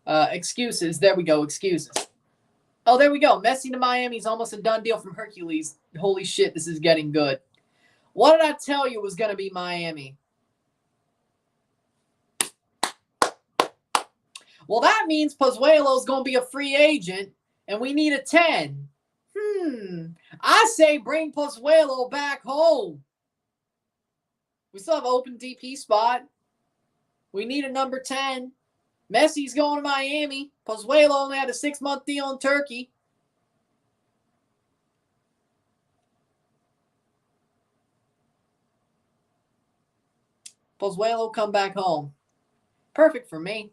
Excuses. There we go. Excuses. Oh, there we go. Messi to Miami is almost a done deal from Hercules. Holy shit, this is getting good. What did I tell you was going to be Miami? Well, that means Pozuelo's going to be a free agent, and we need a 10. I say bring Pozuelo back home. We still have an open DP spot. We need a number 10. Messi's going to Miami. Pozuelo only had a 6-month deal in Turkey. Pozuelo come back home. Perfect for me.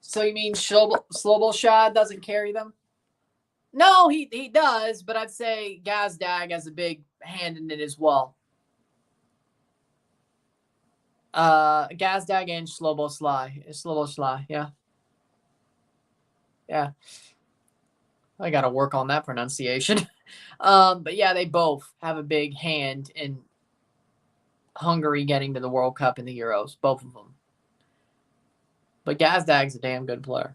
So you mean Sloboshad doesn't carry them? No, he does, but I'd say Gazdag has a big hand in it as well. Gazdag and Sloboslai, yeah. Yeah. I got to work on that pronunciation. But yeah, they both have a big hand in Hungary getting to the World Cup and the Euros, both of them. But Gazdag's a damn good player.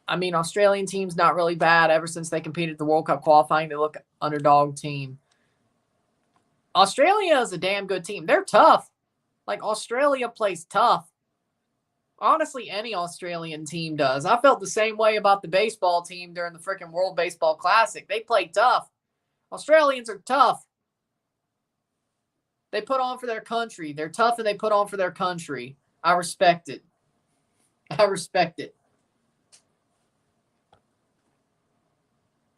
I mean, Australian team's not really bad. Ever since they competed at the World Cup qualifying, they look underdog team. Australia is a damn good team. They're tough. Like, Australia plays tough. Honestly, any Australian team does. I felt the same way about the baseball team during the freaking World Baseball Classic. They play tough. Australians are tough. They put on for their country. They're tough and they put on for their country. I respect it. I respect it.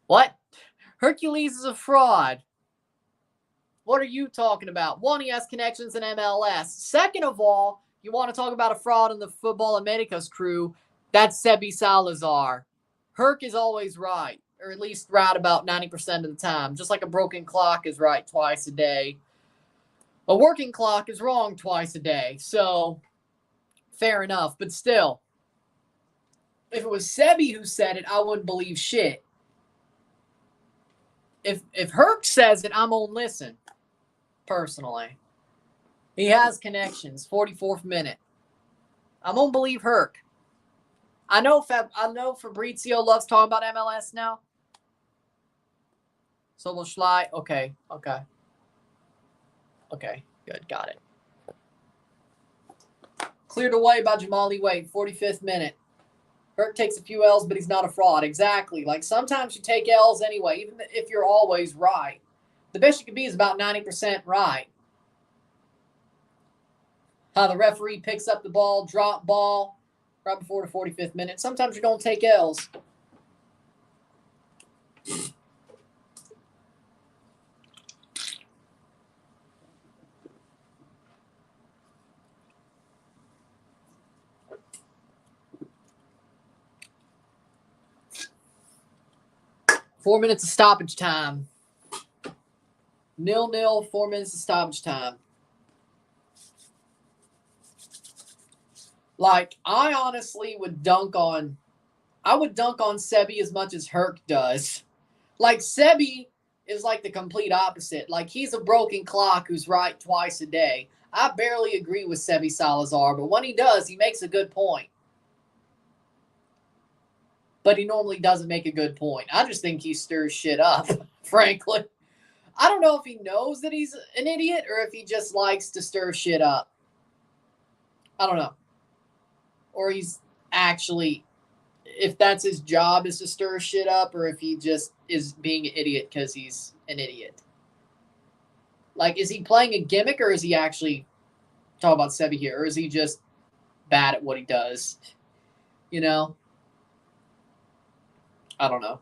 What? Hercules is a fraud. What are you talking about? One, he has connections in MLS. Second of all, you want to talk about a fraud in the Football Americas crew, that's Sebi Salazar. Herc is always right, or at least right about 90% of the time. Just like a broken clock is right twice a day. A working clock is wrong twice a day. So, fair enough. But still, if it was Sebi who said it, I wouldn't believe shit. If Herc says it, I'm gonna listen. Personally, he has connections. 44th minute. I'm gonna believe Herc. I know Fabrizio loves talking about MLS now. So we'll Schley. Okay. Good. Got it. Cleared away by Jamali Wade. 45th minute. Herc takes a few L's, but he's not a fraud. Exactly. Like, sometimes you take L's anyway, even if you're always right. The best you can be is about 90% right. The referee picks up the ball, drop ball, right before the 45th minute. Sometimes you're going to take L's. Four minutes of stoppage time. 0-0, 4 minutes of stoppage time. Like, I honestly would dunk on Sebi as much as Herc does. Like, Sebi is like the complete opposite. Like, he's a broken clock who's right twice a day. I barely agree with Sebi Salazar, but when he does, he makes a good point. But he normally doesn't make a good point. I just think he stirs shit up, frankly. I don't know if he knows that he's an idiot or if he just likes to stir shit up. I don't know. Or he's actually, if that's his job is to stir shit up, or if he just is being an idiot because he's an idiot. Like, is he playing a gimmick, or is he actually, talk about Sebi here, or is he just bad at what he does? You know? I don't know.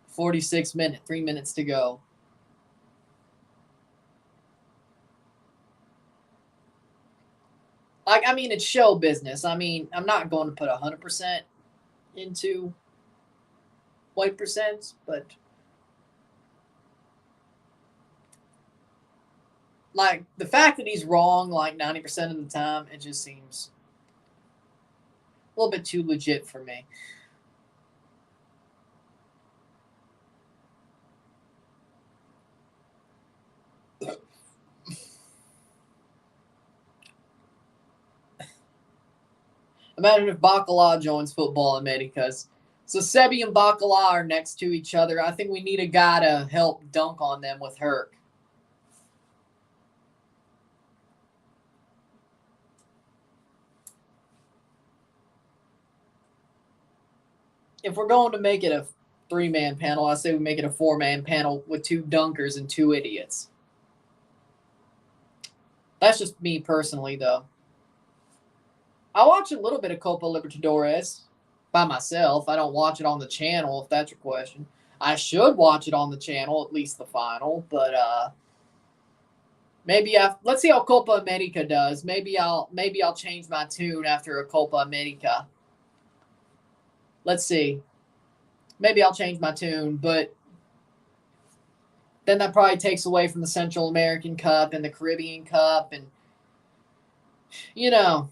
46 minutes, 3 minutes to go. Like, I mean, it's show business. I mean, I'm not going to put 100% into white percents, but like, the fact that he's wrong like 90% of the time, it just seems a little bit too legit for me. Imagine if Bacala joins Football Americas. So Sebi and Bacala are next to each other. I think we need a guy to help dunk on them with Herc. If we're going to make it a 3-man panel, I say we make it a 4-man panel with 2 dunkers and 2 idiots. That's just me personally, though. I watch a little bit of Copa Libertadores by myself. I don't watch it on the channel, if that's your question. I should watch it on the channel, at least the final, but maybe let's see how Copa America does. Maybe I'll change my tune after a Copa America. Let's see. Maybe I'll change my tune, but then that probably takes away from the Central American Cup and the Caribbean Cup, and you know.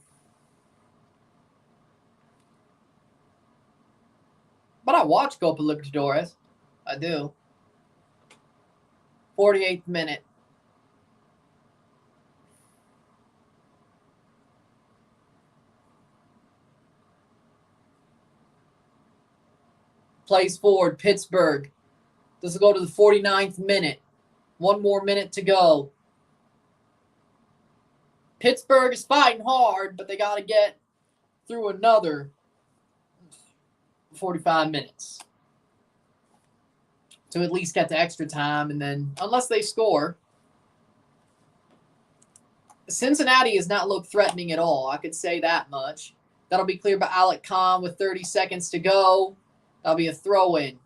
But I watch Copa Libertadores. I do. 48th minute. Plays forward, Pittsburgh. This will go to the 49th minute. 1 more minute to go. Pittsburgh is fighting hard, but they got to get through another 45 minutes to at least get to extra time, and then unless they score. Cincinnati has not looked threatening at all. I could say that much. That'll be cleared by Alec Khan with 30 seconds to go. That'll be a throw-in.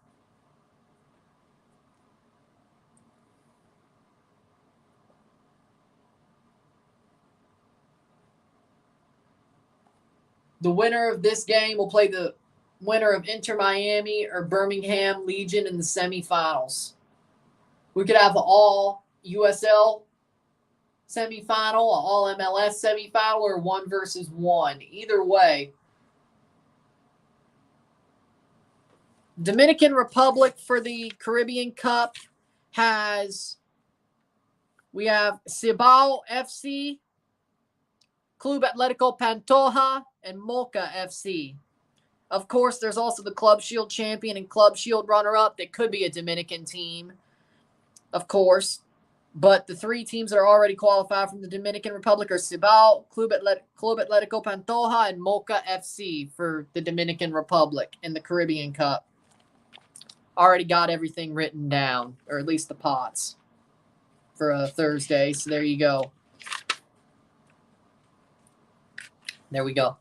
The winner of this game will play the winner of Inter Miami or Birmingham Legion in the semifinals. We could have an all USL semifinal, an all MLS semifinal, or 1 versus 1. Either way. Dominican Republic for the Caribbean Cup we have Cibao FC, Club Atletico Pantoja, and Mocha FC. Of course, there's also the Club Shield champion and Club Shield runner-up that could be a Dominican team, of course. But the 3 teams that are already qualified from the Dominican Republic are Cibao, Club Atletico Pantoja, and Mocha FC for the Dominican Republic in the Caribbean Cup. Already got everything written down, or at least the pots, for a Thursday. So there you go. There we go.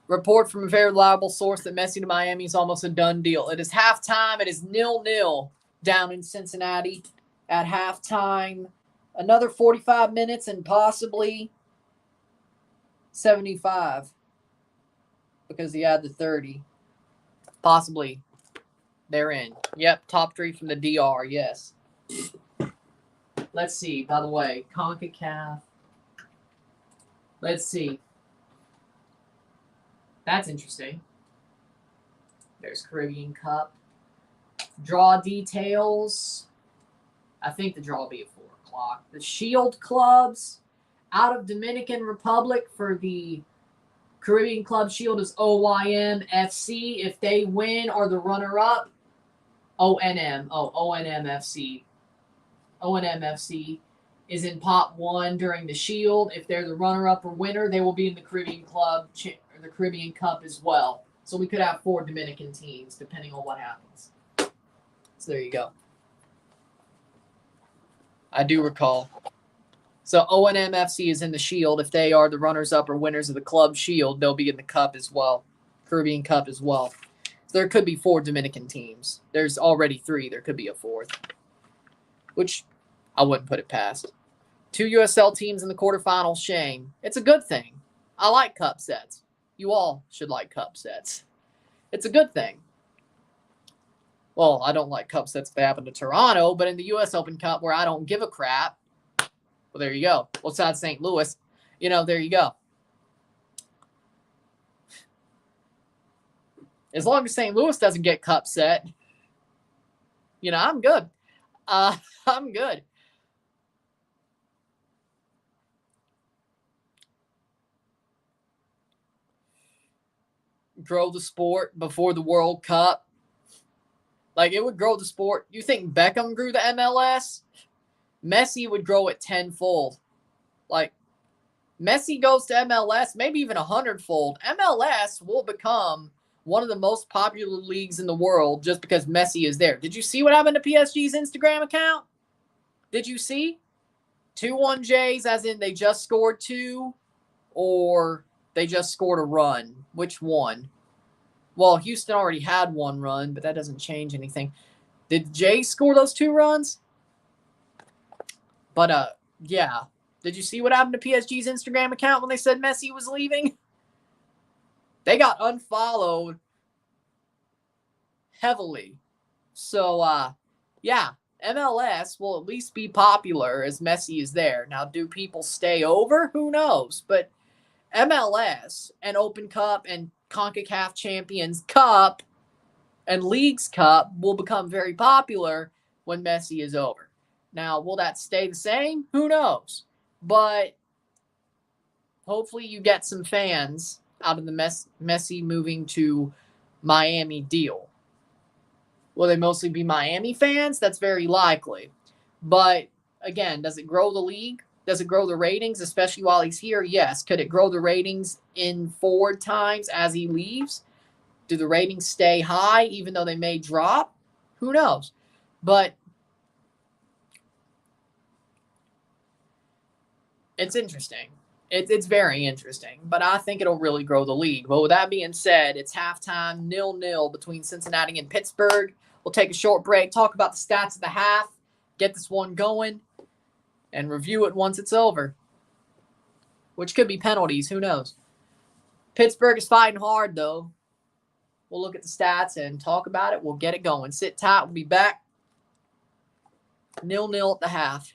Report from a very reliable source that Messi to Miami is almost a done deal. It is halftime. It is 0-0 down in Cincinnati at halftime. Another 45 minutes and possibly 75 because he had the 30. Possibly. They're in. Yep, top 3 from the DR, yes. Let's see, by the way, CONCACAF. Let's see. That's interesting. There's Caribbean Cup. Draw details. I think the draw will be at 4 o'clock. The Shield clubs out of Dominican Republic for the Caribbean Club Shield is OYM FC. If they win, are the runner-up. ONM. ONM FC. ONM FC is in pot 1 during the Shield. If they're the runner-up or winner, they will be in the Caribbean Club or the Caribbean Cup as well. So we could have 4 Dominican teams, depending on what happens. So there you go. I do recall. So ONM FC is in the Shield. If they are the runners-up or winners of the Club Shield, they'll be in the Cup as well. Caribbean Cup as well. So there could be 4 Dominican teams. There's already 3. There could be a 4th. Which I wouldn't put it past. 2 USL teams in the quarterfinals, shame. It's a good thing. I like cup sets. You all should like cup sets. It's a good thing. Well, I don't like cup sets if they happen to Toronto, but in the U.S. Open Cup where I don't give a crap, Well, there you go. Well, it's not St. Louis. There you go. As long as St. Louis doesn't get cup set, I'm good. I'm good. Grow the sport before the World Cup. Like, it would grow the sport. You think Beckham grew the MLS? Messi would grow it tenfold. Like, Messi goes to MLS, maybe even 100-fold. MLS will become one of the most popular leagues in the world just because Messi is there. Did you see what happened to PSG's Instagram account? Did you see? 2-1 J's, as in they just scored 2, or they just scored a run? Which one? Well, Houston already had 1 run, but that doesn't change anything. Did Jay score those 2 runs? But, yeah. Did you see what happened to PSG's Instagram account when they said Messi was leaving? They got unfollowed heavily. So, yeah, MLS will at least be popular as Messi is there. Now, do people stay over? Who knows? But MLS and Open Cup and CONCACAF Champions Cup and Leagues Cup will become very popular when Messi is over. Now, will that stay the same? Who knows? But hopefully you get some fans out of the Messi moving to Miami deal. Will they mostly be Miami fans? That's very likely. But again, does it grow the league? Does it grow the ratings, especially while he's here? Yes. Could it grow the ratings in forward times as he leaves? Do the ratings stay high even though they may drop? Who knows? But it's interesting. It's very interesting, but I think it'll really grow the league. But with that being said, it's halftime, 0-0 between Cincinnati and Pittsburgh. We'll take a short break, talk about the stats of the half, get this one going, and review it once it's over, which could be penalties. Who knows? Pittsburgh is fighting hard, though. We'll look at the stats and talk about it. We'll get it going. Sit tight. We'll be back. 0-0 at the half.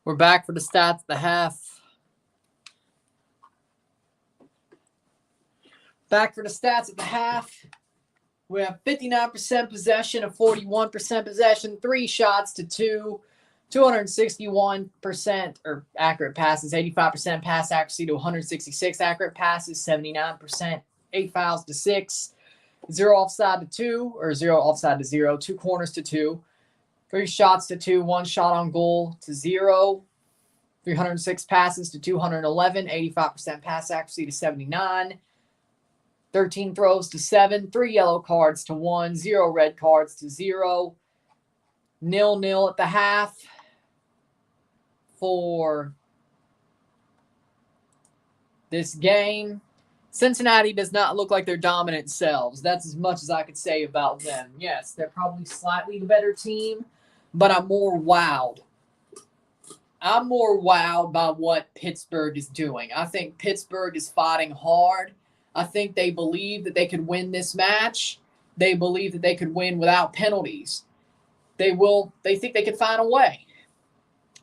We're back for the stats at the half. Back for the stats at the half. We have 59% possession of 41% possession, 3 shots to 2, 261% or accurate passes, 85% pass accuracy to 166 accurate passes, 79%, 8 fouls to 6, 0 offside to 2, or 0 offside to 0, 2 corners to 2, 3 shots to 2, 1 shot on goal to 0, 306 passes to 211, 85% pass accuracy to 79, 13 throws to 7, 3 yellow cards to 1, 0 red cards to 0, 0-0 at the half for this game. Cincinnati does not look like their dominant selves. That's as much as I could say about them. Yes, they're probably slightly the better team, but I'm more wowed. I'm more wowed by what Pittsburgh is doing. I think Pittsburgh is fighting hard. I think they believe that they could win this match. They believe that they could win without penalties. They think they could find a way.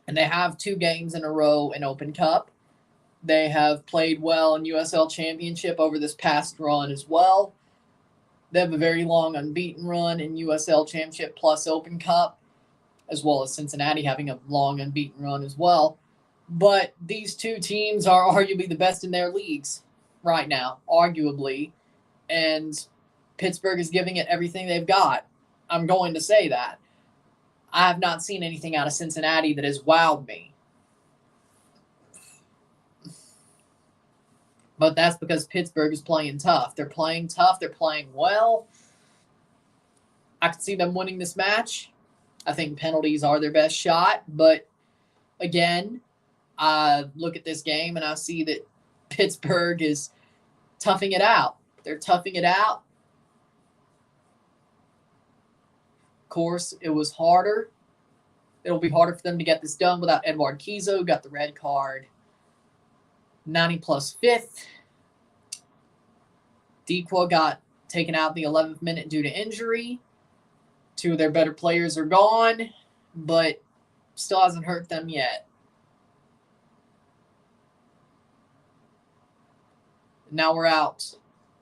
And they have 2 games in a row in Open Cup. They have played well in USL Championship over this past run as well. They have a very long unbeaten run in USL Championship plus Open Cup, as well as Cincinnati having a long unbeaten run as well. But these 2 teams are arguably the best in their leagues right now, arguably. And Pittsburgh is giving it everything they've got. I'm going to say that. I have not seen anything out of Cincinnati that has wowed me. But that's because Pittsburgh is playing tough. They're playing tough. They're playing well. I could see them winning this match. I think penalties are their best shot. But, again, I look at this game and I see that Pittsburgh is toughing it out. They're toughing it out. Of course, it was harder. It'll be harder for them to get this done without Edward Kizo, who got the red card. 90 plus 5th. Dequa got taken out in the 11th minute due to injury. 2 of their better players are gone, but still hasn't hurt them yet. Now we're out.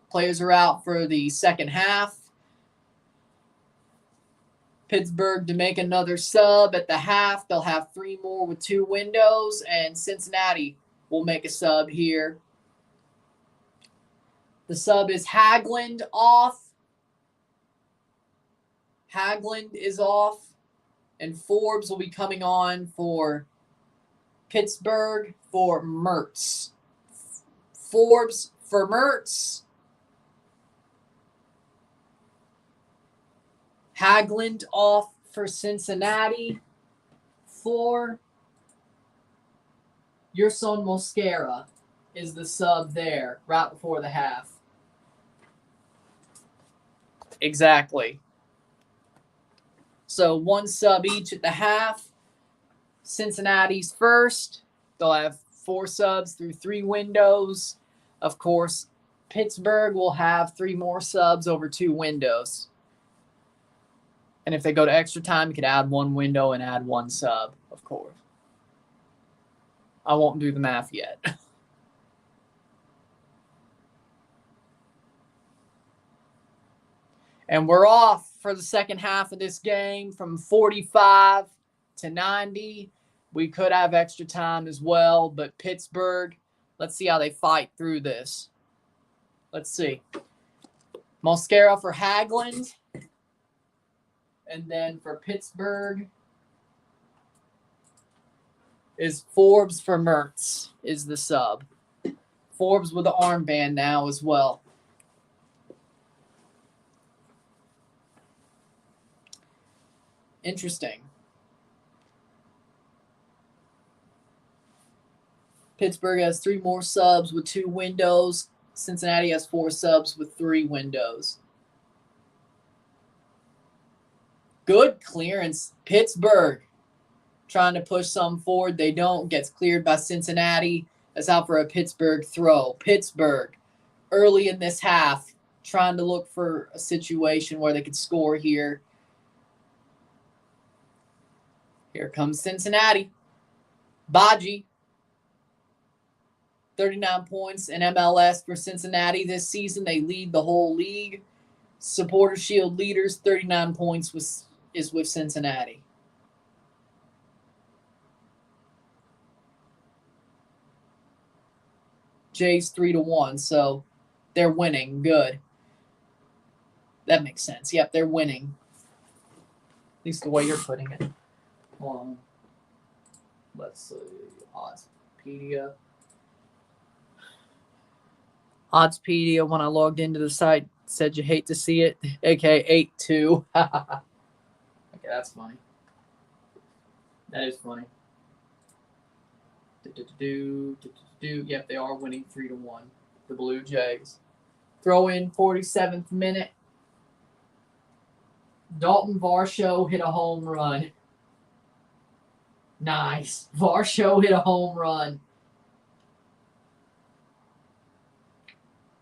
Players are out for the second half. Pittsburgh to make another sub at the half. They'll have 3 more with 2 windows, and Cincinnati will make a sub here. The sub is Haglund off. Haglund is off, and Forbes will be coming on for Pittsburgh for Mertz. Forbes for Mertz. Haglund off for Cincinnati for Yerson Mosquera is the sub there right before the half. Exactly. So 1 sub each at the half. Cincinnati's first. They'll have 4 subs through 3 windows. Of course, Pittsburgh will have 3 more subs over 2 windows. And if they go to extra time, you could add 1 window and add 1 sub, of course. I won't do the math yet. And we're off for the second half of this game from 45 to 90. We could have extra time as well, but Pittsburgh, let's see how they fight through this. Let's see. Mosquera for Haglund. And then for Pittsburgh is Forbes for Mertz is the sub. Forbes with the armband now as well. Interesting. Pittsburgh has 3 more subs with 2 windows. Cincinnati has 4 subs with 3 windows. Good clearance. Pittsburgh trying to push some forward. They don't. Gets cleared by Cincinnati. That's out for a Pittsburgh throw. Pittsburgh, early in this half, trying to look for a situation where they could score here. Here comes Cincinnati. Baji, 39 points in MLS for Cincinnati this season. They lead the whole league. Supporter Shield leaders, 39 points is with Cincinnati. Jays 3-1, so they're winning. Good. That makes sense. Yep, they're winning. At least the way you're putting it. Let's see. Oddspedia. Oddspedia, when I logged into the site, said you hate to see it. Okay, 8-2. Okay, that's funny. That is funny. Yep, they are winning 3-1. The Blue Jays. Throw in 47th minute. Dalton Varsho hit a home run. Nice. Varsho hit a home run.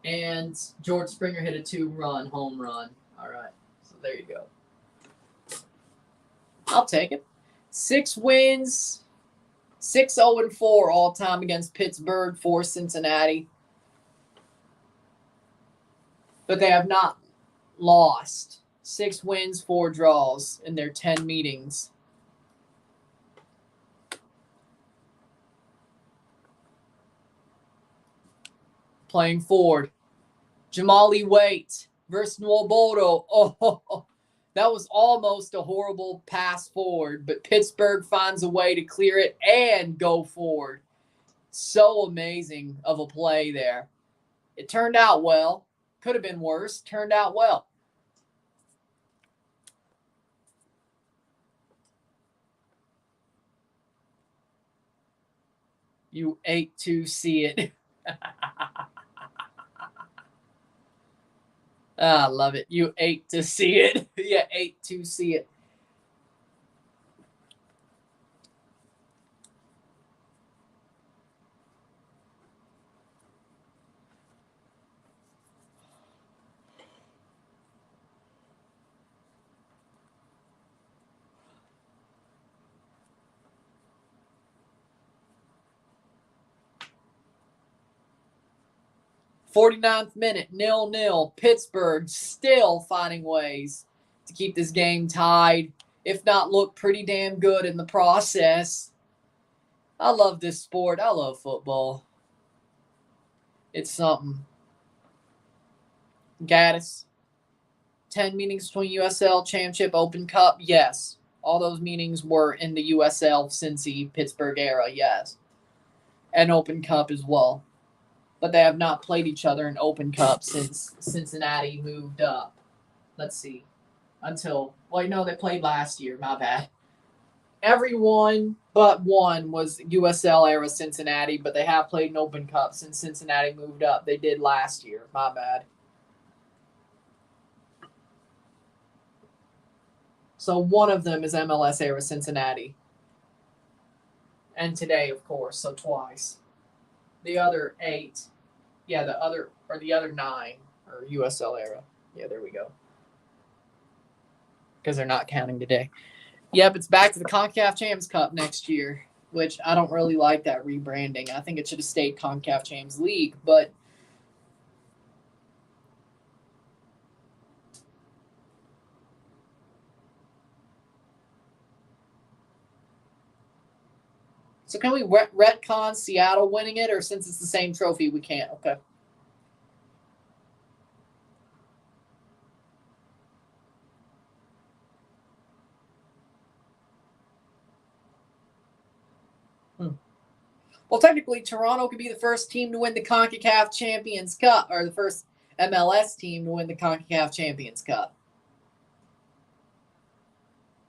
And George Springer hit a 2-run home run. All right. So there you go. I'll take it. 6 wins. 6-0-4 all time against Pittsburgh for Cincinnati. But they have not lost. 6 wins, 4 draws in their 10 meetings. Playing forward. Jamali Waite versus Nwobodo. Oh, that was almost a horrible pass forward, but Pittsburgh finds a way to clear it and go forward. So amazing of a play there. It turned out well. Could have been worse. Turned out well. You ate to see it. I love it. You ate to see it. You ate to see it. '49th minute, 0-0. Pittsburgh still finding ways to keep this game tied, if not look pretty damn good in the process. I love this sport. I love football. It's something. Gaddis. 10 meetings between USL, Championship, Open Cup. Yes. All those meetings were in the USL Cincy Pittsburgh era. Yes. And Open Cup as well. But they have not played each other in Open Cup since Cincinnati moved up. Let's see. They played last year. My bad. Everyone but one was USL era Cincinnati, but they have played an Open Cup since Cincinnati moved up. They did last year. My bad. So one of them is MLS era Cincinnati. And today, of course, so twice. The other 8, the other 9 are USL era. Yeah, there we go. Because they're not counting today. Yep, it's back to the CONCACAF Champions Cup next year, which I don't really like that rebranding. I think it should have stayed CONCACAF Champions League, but so can we retcon Seattle winning it, or since it's the same trophy, we can't? Okay. Well, technically, Toronto could be the first team to win the CONCACAF Champions Cup, or the first MLS team to win the CONCACAF Champions Cup.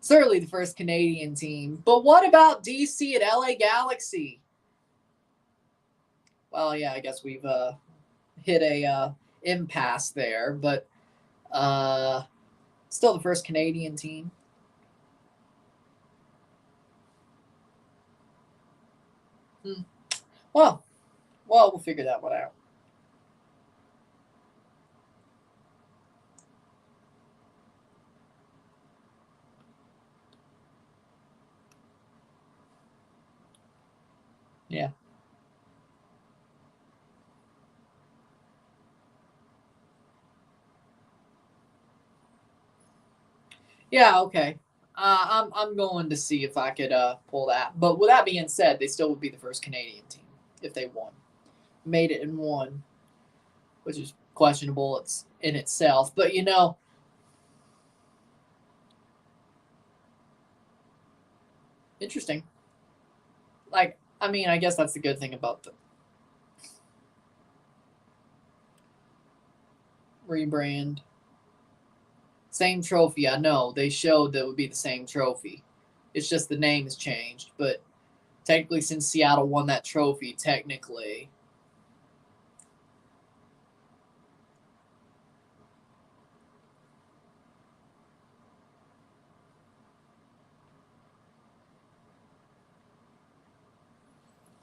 Certainly the first Canadian team. But what about DC and LA Galaxy? Well, yeah, I guess we've hit a impasse there, but still the first Canadian team. Well, we'll figure that one out. Yeah, okay. I'm going to see if I could pull that. But with that being said, they still would be the first Canadian team if they won. Made it and won, which is questionable it's in itself. But interesting. Like, I mean, I guess that's the good thing about the rebrand. Same trophy, I know. They showed that it would be the same trophy. It's just the name has changed. But technically, since Seattle won that trophy, technically.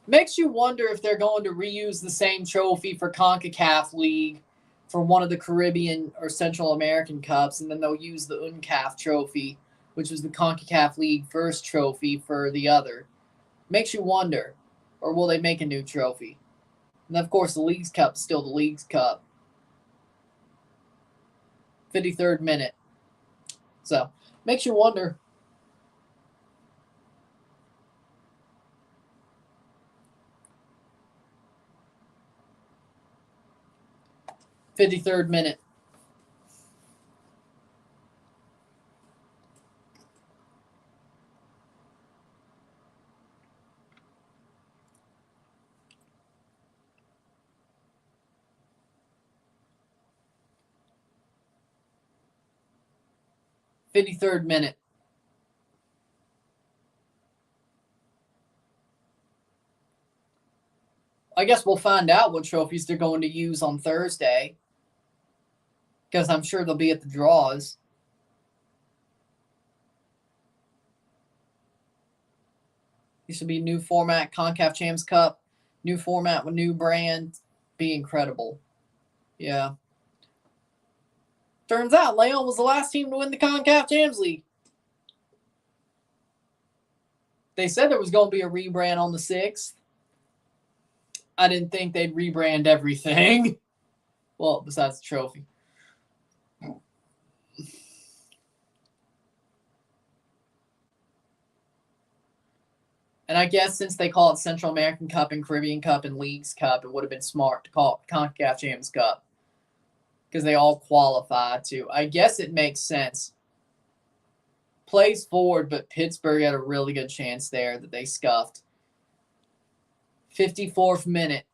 Makes you wonder if they're going to reuse the same trophy for CONCACAF League for one of the Caribbean or Central American Cups, and then they'll use the UNCAF trophy, which was the CONCACAF League first trophy, for the other. Makes you wonder. Or will they make a new trophy? And of course, the League's Cup is still the League's Cup. 53rd minute. So, makes you wonder. '53rd minute. '53rd minute. I guess we'll find out what trophies they're going to use on Thursday, because I'm sure they'll be at the draws. This will be new format, CONCACAF Champs Cup, new format with new brand. Be incredible. Yeah. Turns out Leon was the last team to win the CONCACAF Champs League. They said there was going to be a rebrand on the 6th. I didn't think they'd rebrand everything. Well, besides the trophy. And I guess since they call it Central American Cup and Caribbean Cup and Leagues Cup, it would have been smart to call it CONCACAF Champs Cup, because they all qualify to. I guess it makes sense. Plays forward, but Pittsburgh had a really good chance there that they scuffed. 54th minute.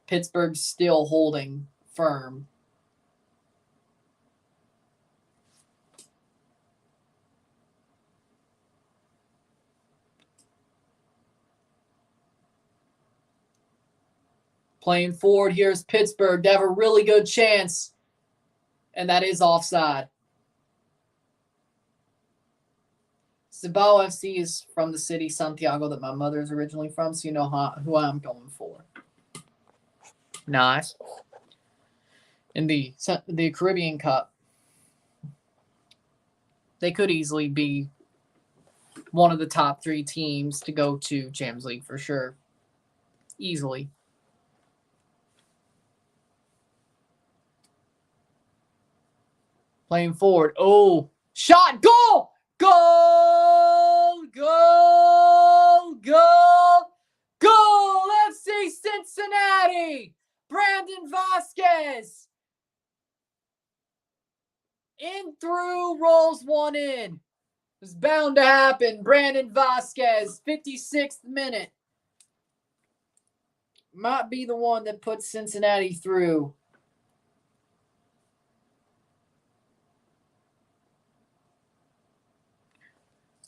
Pittsburgh's still holding firm. Playing forward, here's Pittsburgh. They have a really good chance, and that is offside. Cibao FC is from the city Santiago that my mother is originally from, so you know who I'm going for. Nice. In the Caribbean Cup, they could easily be one of the top 3 teams to go to Champions League for sure. Easily. Playing forward. Oh, shot, goal! Goal! Goal! Goal! Goal! FC Cincinnati! Brandon Vasquez! In through, rolls one in. It was bound to happen. Brandon Vasquez, 56th minute. Might be the one that puts Cincinnati through.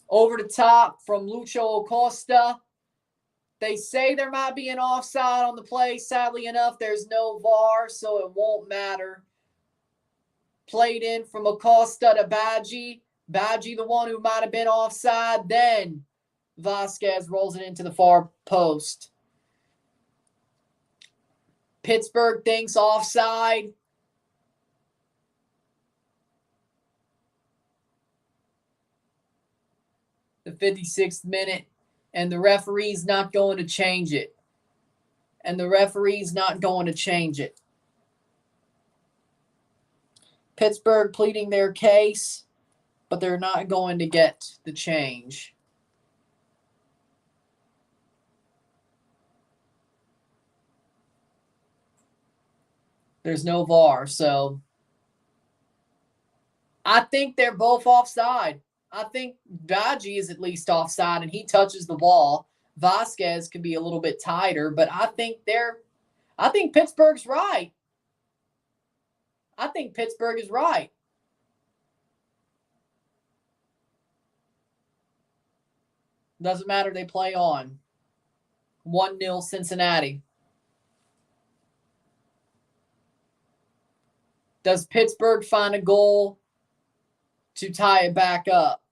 Over the top from Lucho Acosta. They say there might be an offside on the play. Sadly enough, there's no VAR, so it won't matter. Played in from Acosta to Badgie. Badgie, the one who might have been offside. Then Vasquez rolls it into the far post. Pittsburgh thinks offside. The 56th minute, and the referee's not going to change it. and the referee's not going to change it. Pittsburgh pleading their case, but they're not going to get the change. There's no VAR, so I think they're both offside. I think Badgie is at least offside, and he touches the ball. Vasquez could be a little bit tighter, but I think Pittsburgh's right. I think Pittsburgh is right. Doesn't matter. They play on. 1-0 Cincinnati. Does Pittsburgh find a goal to tie it back up?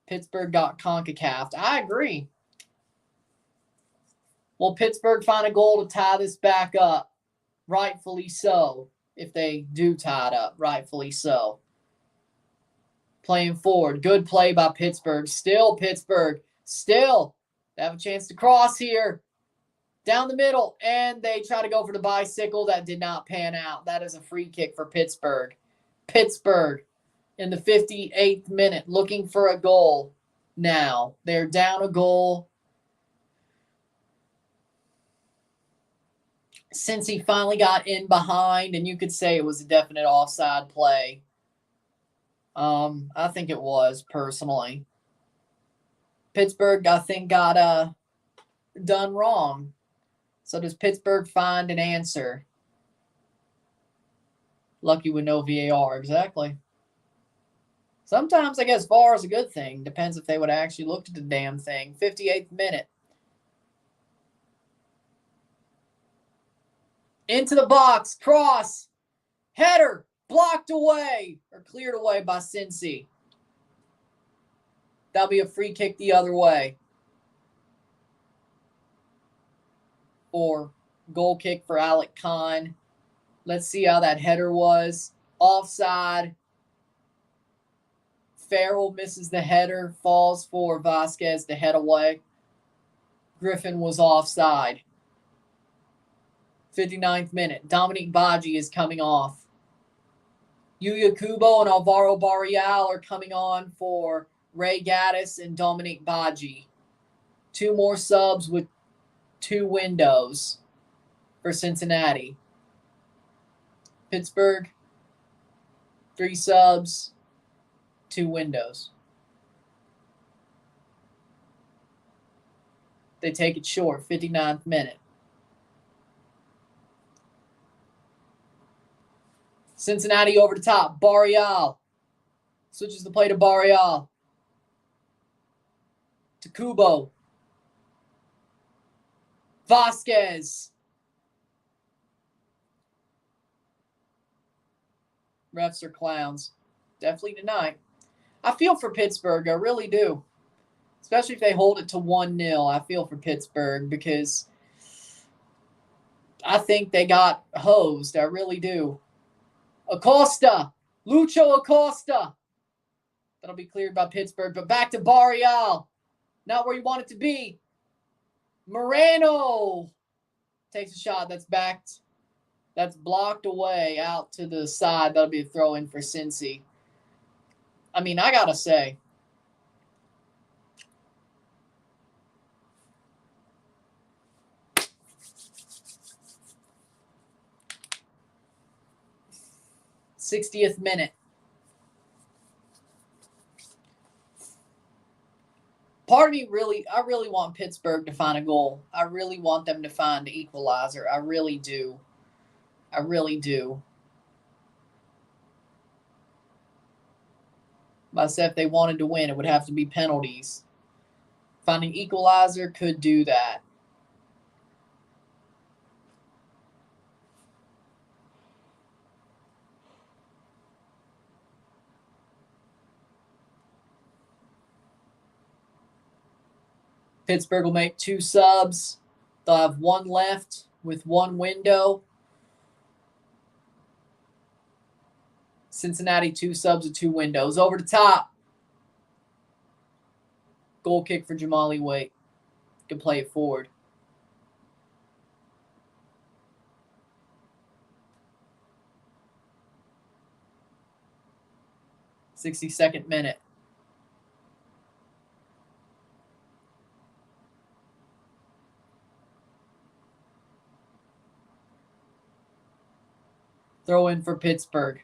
Pittsburgh got CONCACAF. I agree. Will Pittsburgh find a goal to tie this back up? Rightfully so. If they do tie it up, rightfully so. Playing forward. Good play by Pittsburgh. Still Pittsburgh. Still. They have a chance to cross here. Down the middle. And they try to go for the bicycle. That did not pan out. That is a free kick for Pittsburgh. Pittsburgh in the 58th minute looking for a goal now. They're down a goal. Since he finally got in behind, and you could say it was a definite offside play. I think it was, personally. Pittsburgh, I think, got done wrong. So does Pittsburgh find an answer? Lucky with no VAR, exactly. Sometimes I guess VAR is a good thing. Depends if they would have actually looked at the damn thing. 58th minute. Into the box, cross, header, blocked away, or cleared away by Cincy. That'll be a free kick the other way. Or goal kick for Alec Kahn. Let's see how that header was. Offside. Farrell misses the header, falls for Vasquez to head away. Griffin was offside. 59th minute. Dominique Badji is coming off. Yuya Kubo and Alvaro Barrial are coming on for Ray Gaddis and Dominique Badji. 2 more subs with 2 windows for Cincinnati. Pittsburgh, 3 subs, 2 windows. They take it short, 59th minute. Cincinnati over the top. Barrial. Switches the play to Barrial. To Kubo. Vasquez. Refs are clowns. Definitely tonight. I feel for Pittsburgh. I really do. Especially if they hold it to 1-0. I feel for Pittsburgh because I think they got hosed. I really do. Acosta. Lucho Acosta. That'll be cleared by Pittsburgh. But back to Barrial. Not where you want it to be. Moreno takes a shot that's backed. That's blocked away out to the side. That'll be a throw-in for Cincy. I mean, I got to say, '60th minute. Part of me I really want Pittsburgh to find a goal. I really want them to find the equalizer. I really do. I really do. But I said if they wanted to win, it would have to be penalties. Finding equalizer could do that. Pittsburgh will make 2 subs. They'll have 1 left with 1 window. Cincinnati 2 subs with 2 windows. Over the top. Goal kick for Jamali Waite. Can play it forward. 62nd minute. Throw in for Pittsburgh.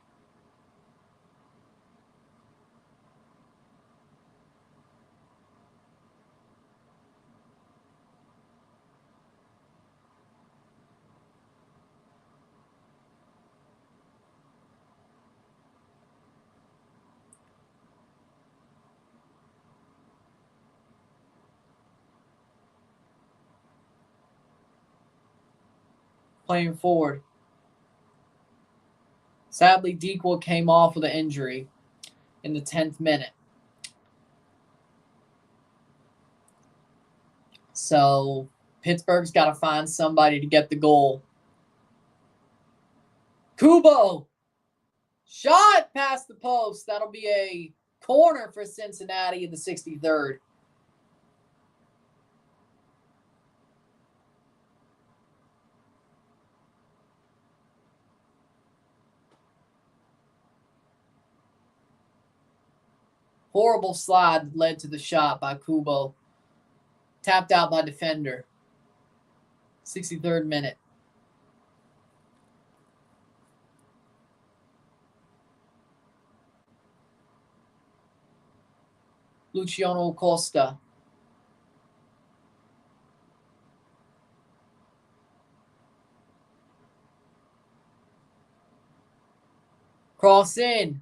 Playing forward. Sadly, Dequel came off with an injury in the 10th minute. So Pittsburgh's got to find somebody to get the goal. Kubo! Shot past the post. That'll be a corner for Cincinnati in the 63rd. Horrible slide led to the shot by Kubo. Tapped out by defender. 63rd minute. Luciano Costa. Cross in.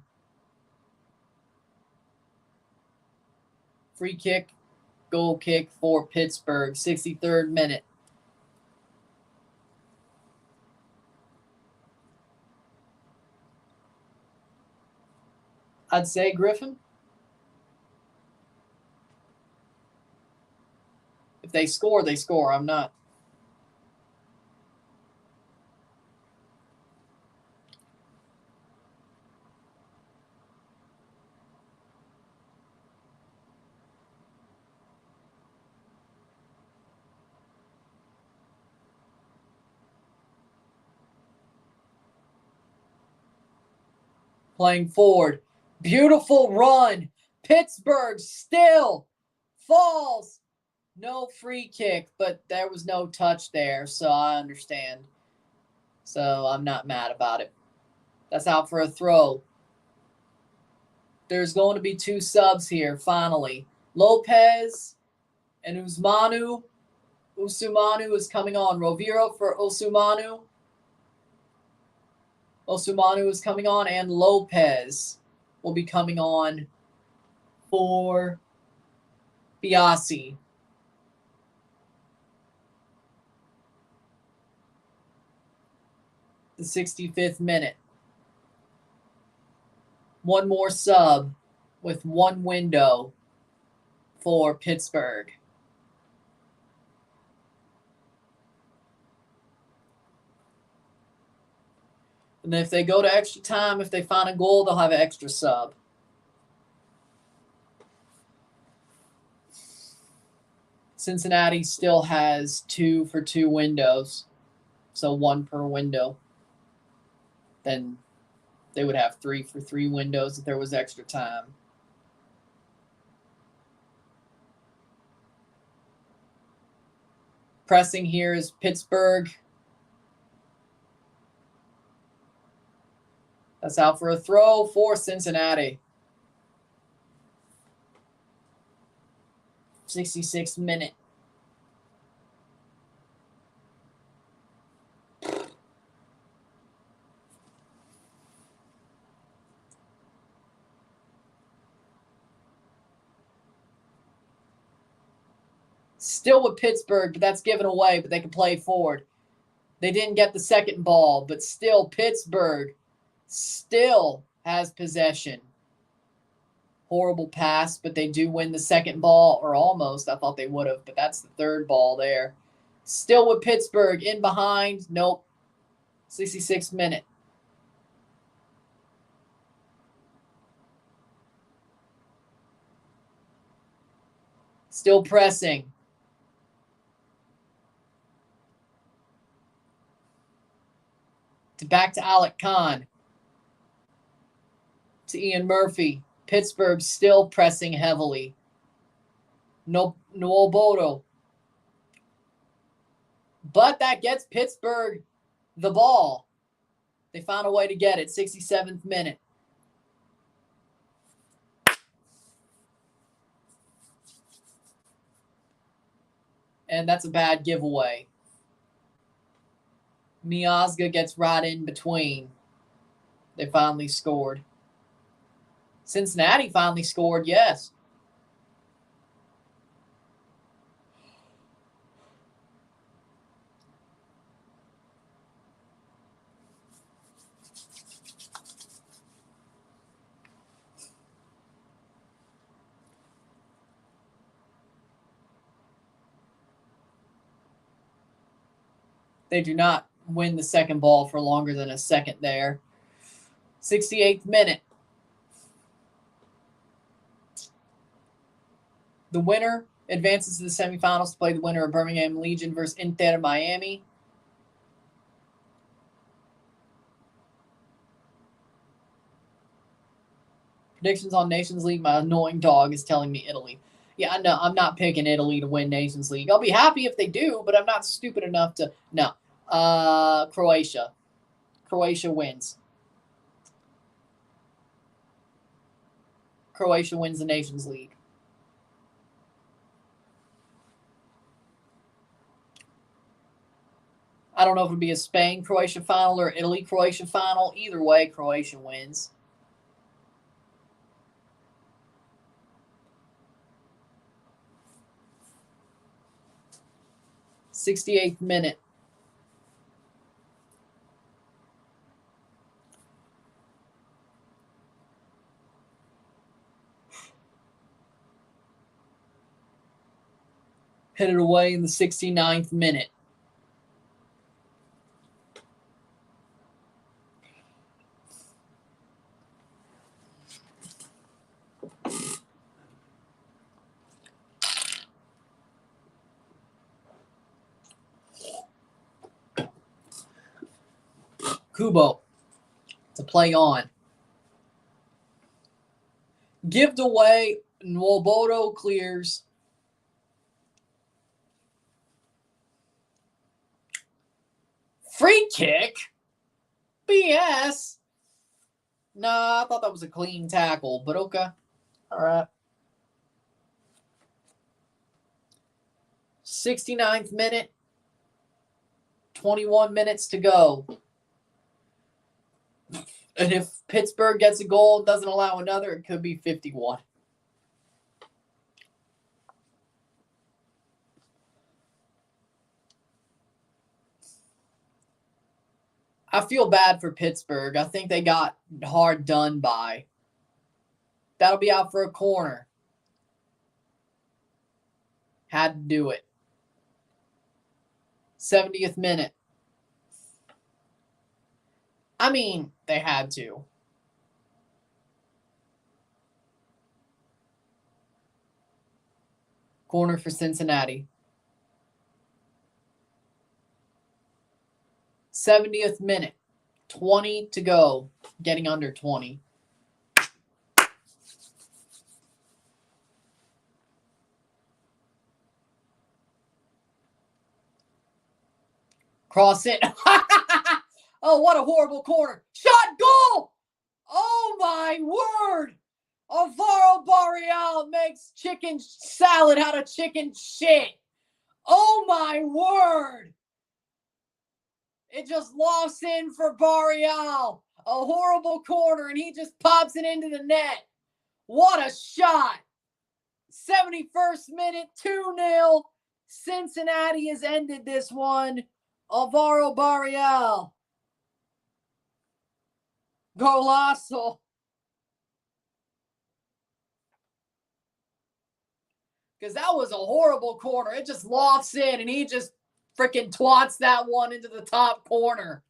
Free kick, goal kick for Pittsburgh. 63rd minute. I'd say Griffin. If they score, they score. I'm not. Playing forward. Beautiful run. Pittsburgh still falls. No free kick, but there was no touch there, so I understand. So I'm not mad about it. That's out for a throw. There's going to be 2 subs here, finally. Lopez and Usumanu. Usumanu is coming on. Roviro for Usumanu. Usumanu is coming on, and Lopez will be coming on for Biasi. The 65th minute. One more sub with 1 window for Pittsburgh. And if they go to extra time, if they find a goal, they'll have an extra sub. Cincinnati still has 2 for 2 windows, so 1 per window. Then they would have 3 for 3 windows if there was extra time. Pressing here is Pittsburgh. That's out for a throw for Cincinnati. 66th minute. Still with Pittsburgh, but that's given away, but they can play forward. They didn't get the second ball, but still Pittsburgh still has possession. Horrible pass, but they do win the second ball, or almost. I thought they would have, but that's the 3rd ball there. Still with Pittsburgh in behind. Nope. 66th minute. Still pressing. Back to Alec Khan. To Ian Murphy. Pittsburgh still pressing heavily. No Bodo. But that gets Pittsburgh the ball. They found a way to get it. 67th minute. And that's a bad giveaway. Miazga gets right in between. They finally scored. Cincinnati finally scored, yes. They do not win the second ball for longer than a second there. 68th minute. The winner advances to the semifinals to play the winner of Birmingham Legion versus Inter Miami. Predictions on Nations League. My annoying dog is telling me Italy. Yeah, no, I'm not picking Italy to win Nations League. I'll be happy if they do, but I'm not stupid enough to. No. Croatia. Croatia wins. Croatia wins the Nations League. I don't know if it'll be a Spain-Croatia final or Italy-Croatia final. Either way, Croatia wins. '68th minute. Hit it away in the 69th minute. Kubo to play on. Give away. Nwobodo clears. Free kick? BS. Nah, I thought that was a clean tackle, but okay. All right. 69th minute. 21 minutes to go. And if Pittsburgh gets a goal and doesn't allow another, it could be 51. I feel bad for Pittsburgh. I think they got hard done by. That'll be out for a corner. Had to do it. 70th minute. I mean, they had to. Corner for Cincinnati. 70th minute. 20 to go. Getting under 20. Cross it. Oh, what a horrible corner. Shot, goal! Oh, my word. Alvaro Barreal makes chicken salad out of chicken shit. Oh, my word. It just lofts in for Barreal. A horrible corner, and he just pops it into the net. What a shot. 71st minute, 2-0. Cincinnati has ended this one. Alvaro Barreal. Golazo. Because that was a horrible corner. It just lofts in, and he just freaking twats that one into the top corner.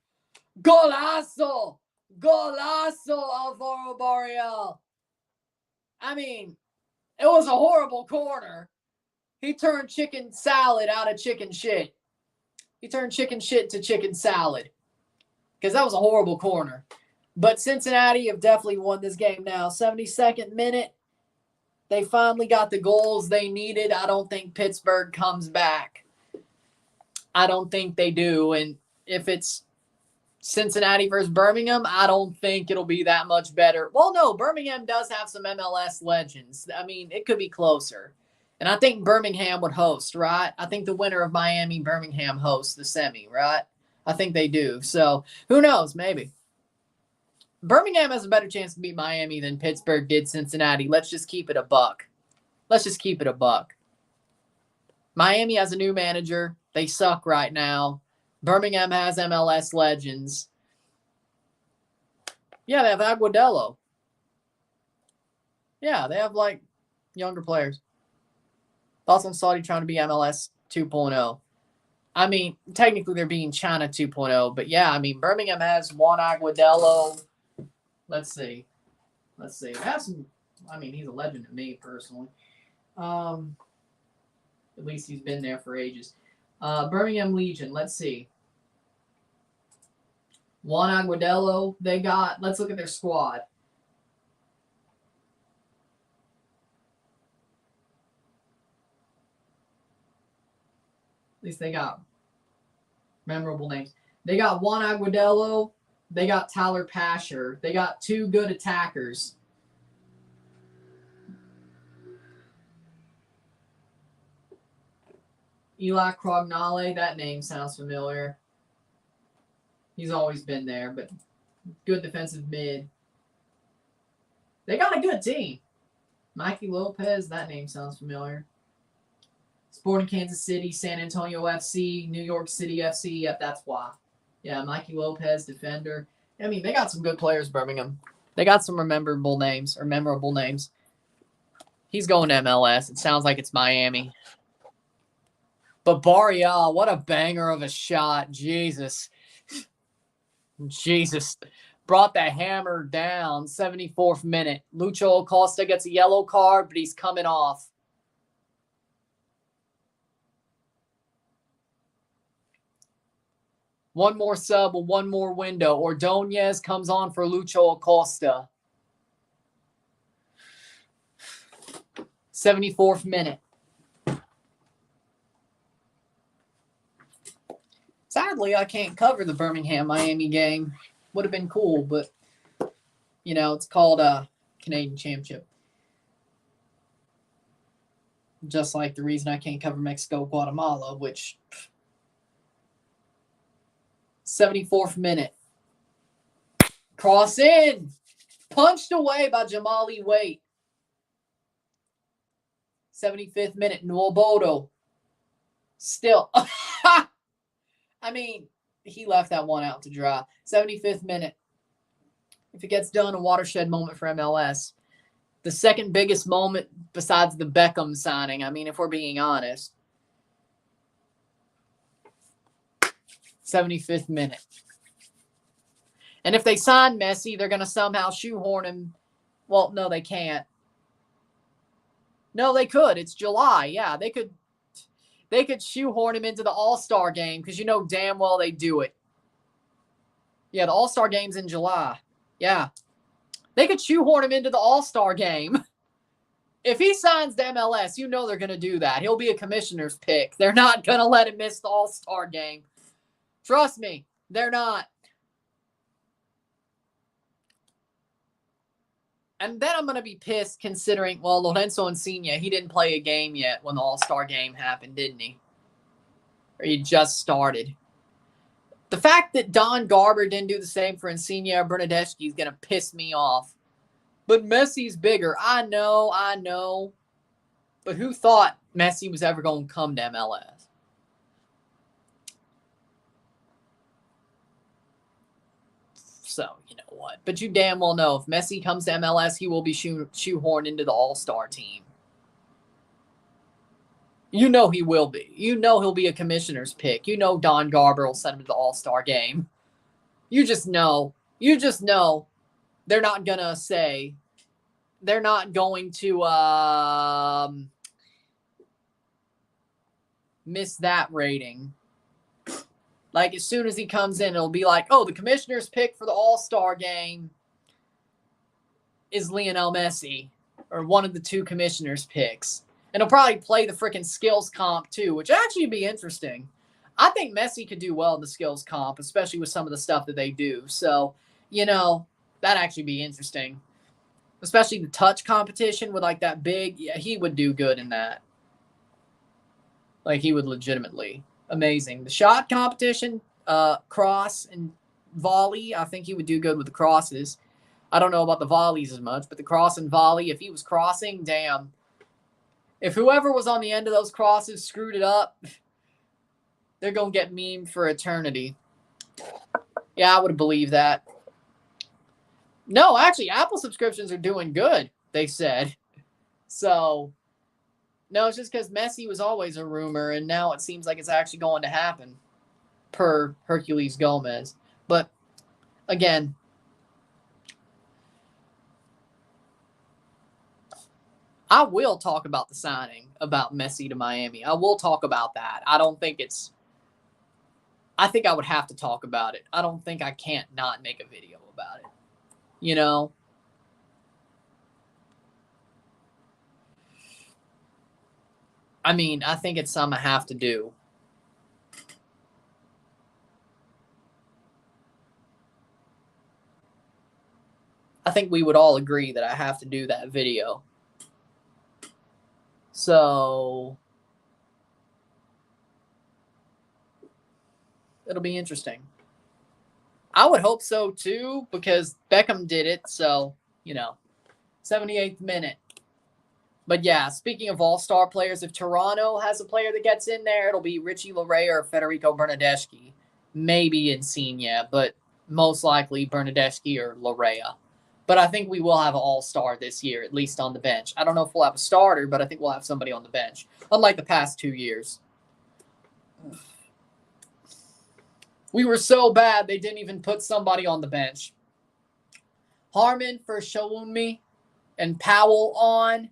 Golazo. Golazo, Alvaro Barreal. I mean, it was a horrible corner. He turned chicken salad out of chicken shit. He turned chicken shit to chicken salad. Because that was a horrible corner. But Cincinnati have definitely won this game now. 72nd minute, they finally got the goals they needed. I don't think Pittsburgh comes back. I don't think they do. And if it's Cincinnati versus Birmingham, I don't think it'll be that much better. Well, no, Birmingham does have some MLS legends. I mean, it could be closer. And I think Birmingham would host, right? I think the winner of Miami-Birmingham hosts the semi, right? I think they do. So who knows? Maybe. Birmingham has a better chance to beat Miami than Pittsburgh did Cincinnati. Let's just keep it a buck. Miami has a new manager. They suck right now. Birmingham has MLS legends. Yeah, they have Aguadello. Yeah, they have, like, younger players. Thoughts on Saudi trying to be MLS 2.0? I mean, technically they're being China 2.0, but yeah, I mean, Birmingham has Juan Aguadello. Let's see. Have some. I mean, he's a legend to me personally. At least he's been there for ages. Birmingham Legion. Let's see. Juan Aguadello. They got. Let's look at their squad. At least they got memorable names. They got Juan Aguadello. They got Tyler Pasher. They got two good attackers. Eli Crognale, that name sounds familiar. He's always been there, but good defensive mid. They got a good team. Mikey Lopez, that name sounds familiar. Sporting Kansas City, San Antonio FC, New York City FC. Yep, that's why. Yeah, Mikey Lopez, defender. I mean, they got some good players, Birmingham. They got some memorable names. He's going to MLS. It sounds like it's Miami. But Barrial, what a banger of a shot. Jesus. Brought the hammer down. 74th minute. Lucho Acosta gets a yellow card, but he's coming off. One more sub with one more window. Ordonez comes on for Lucho Acosta. 74th minute. Sadly, I can't cover the Birmingham-Miami game. Would have been cool, but, you know, it's called a Canadian Championship. Just like the reason I can't cover Mexico-Guatemala, which... 74th minute. Cross in. Punched away by Jamali Waite. 75th minute. Nwobodo. Still. I mean, he left that one out to dry. 75th minute. If it gets done, a watershed moment for MLS. The second biggest moment besides the Beckham signing. I mean, if we're being honest. 75th minute. And if they sign Messi, they're going to somehow shoehorn him. Well, no, they can't. No, they could. It's July. Yeah, they could shoehorn him into the All-Star game because you know damn well they do it. Yeah, the All-Star game's in July. Yeah. They could shoehorn him into the All-Star game. If he signs to MLS, you know they're going to do that. He'll be a commissioner's pick. They're not going to let him miss the All-Star game. Trust me, they're not. And then I'm going to be pissed considering, well, Lorenzo Insigne, he didn't play a game yet when the All-Star game happened, didn't he? Or he just started. The fact that Don Garber didn't do the same for Insigne or Bernadeschi is going to piss me off. But Messi's bigger. I know. But who thought Messi was ever going to come to MLS? So, you know what? But you damn well know if Messi comes to MLS, he will be shoehorned into the All-Star team. You know he will be. You know he'll be a commissioner's pick. You know Don Garber will send him to the All-Star game. You just know. They're not going to say. They're not going to miss that rating. Like, as soon as he comes in, it'll be like, oh, the commissioner's pick for the All-Star game is Lionel Messi, or one of the two commissioners' picks. And he'll probably play the freaking skills comp, too, which actually would be interesting. I think Messi could do well in the skills comp, especially with some of the stuff that they do. So, that'd actually be interesting. Especially the touch competition with, like, that big. Yeah, he would do good in that. Like, he would legitimately. Amazing. The shot competition, cross and volley, I think he would do good with the crosses. I don't know about the volleys as much, but the cross and volley, if he was crossing, damn. If whoever was on the end of those crosses screwed it up, they're going to get memed for eternity. Yeah, I would believe that. No, actually, Apple subscriptions are doing good, they said. So, no, it's just because Messi was always a rumor, and now it seems like it's actually going to happen, per Hercules Gomez. But, again, I will talk about the signing about Messi to Miami. I will talk about that. I think I would have to talk about it. I don't think I can't not make a video about it. I mean, I think it's something I have to do. I think we would all agree that I have to do that video. So, it'll be interesting. I would hope so, too, because Beckham did it. So, 78th minute. But, yeah, speaking of all-star players, if Toronto has a player that gets in there, it'll be Richie Laryea or Federico Bernardeschi. Maybe Insigne, but most likely Bernardeschi or Laryea. But I think we will have an all-star this year, at least on the bench. I don't know if we'll have a starter, but I think we'll have somebody on the bench, unlike the past 2 years. We were so bad they didn't even put somebody on the bench. Harmon for Shawunmi and Powell on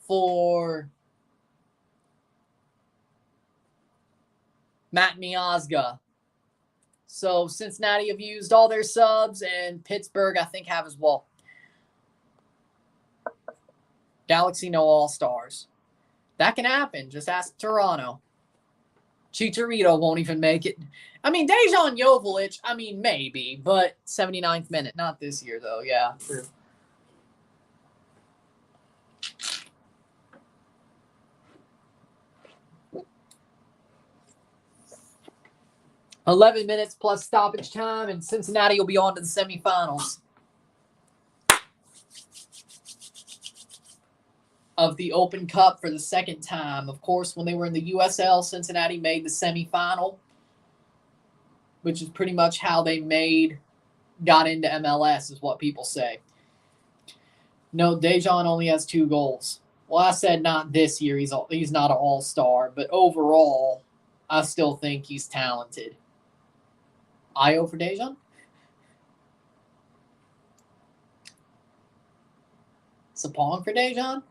for Matt Miazga. So Cincinnati have used all their subs, and Pittsburgh, I think, have as well. Galaxy, no all-stars. That can happen. Just ask Toronto. Chicharito won't even make it. I mean, Dejan Joveljic, maybe, but 79th minute. Not this year, though. Yeah, true. $11 minutes plus stoppage time, and Cincinnati will be on to the semifinals of the Open Cup for the second time. Of course, when they were in the USL, Cincinnati made the semifinal, which is pretty much how they got into MLS, is what people say. No, Dejan only has 2 goals. Well, I said not this year. He's not an all-star, but overall, I still think he's talented. Io for Dejan? Sapong for Dejan?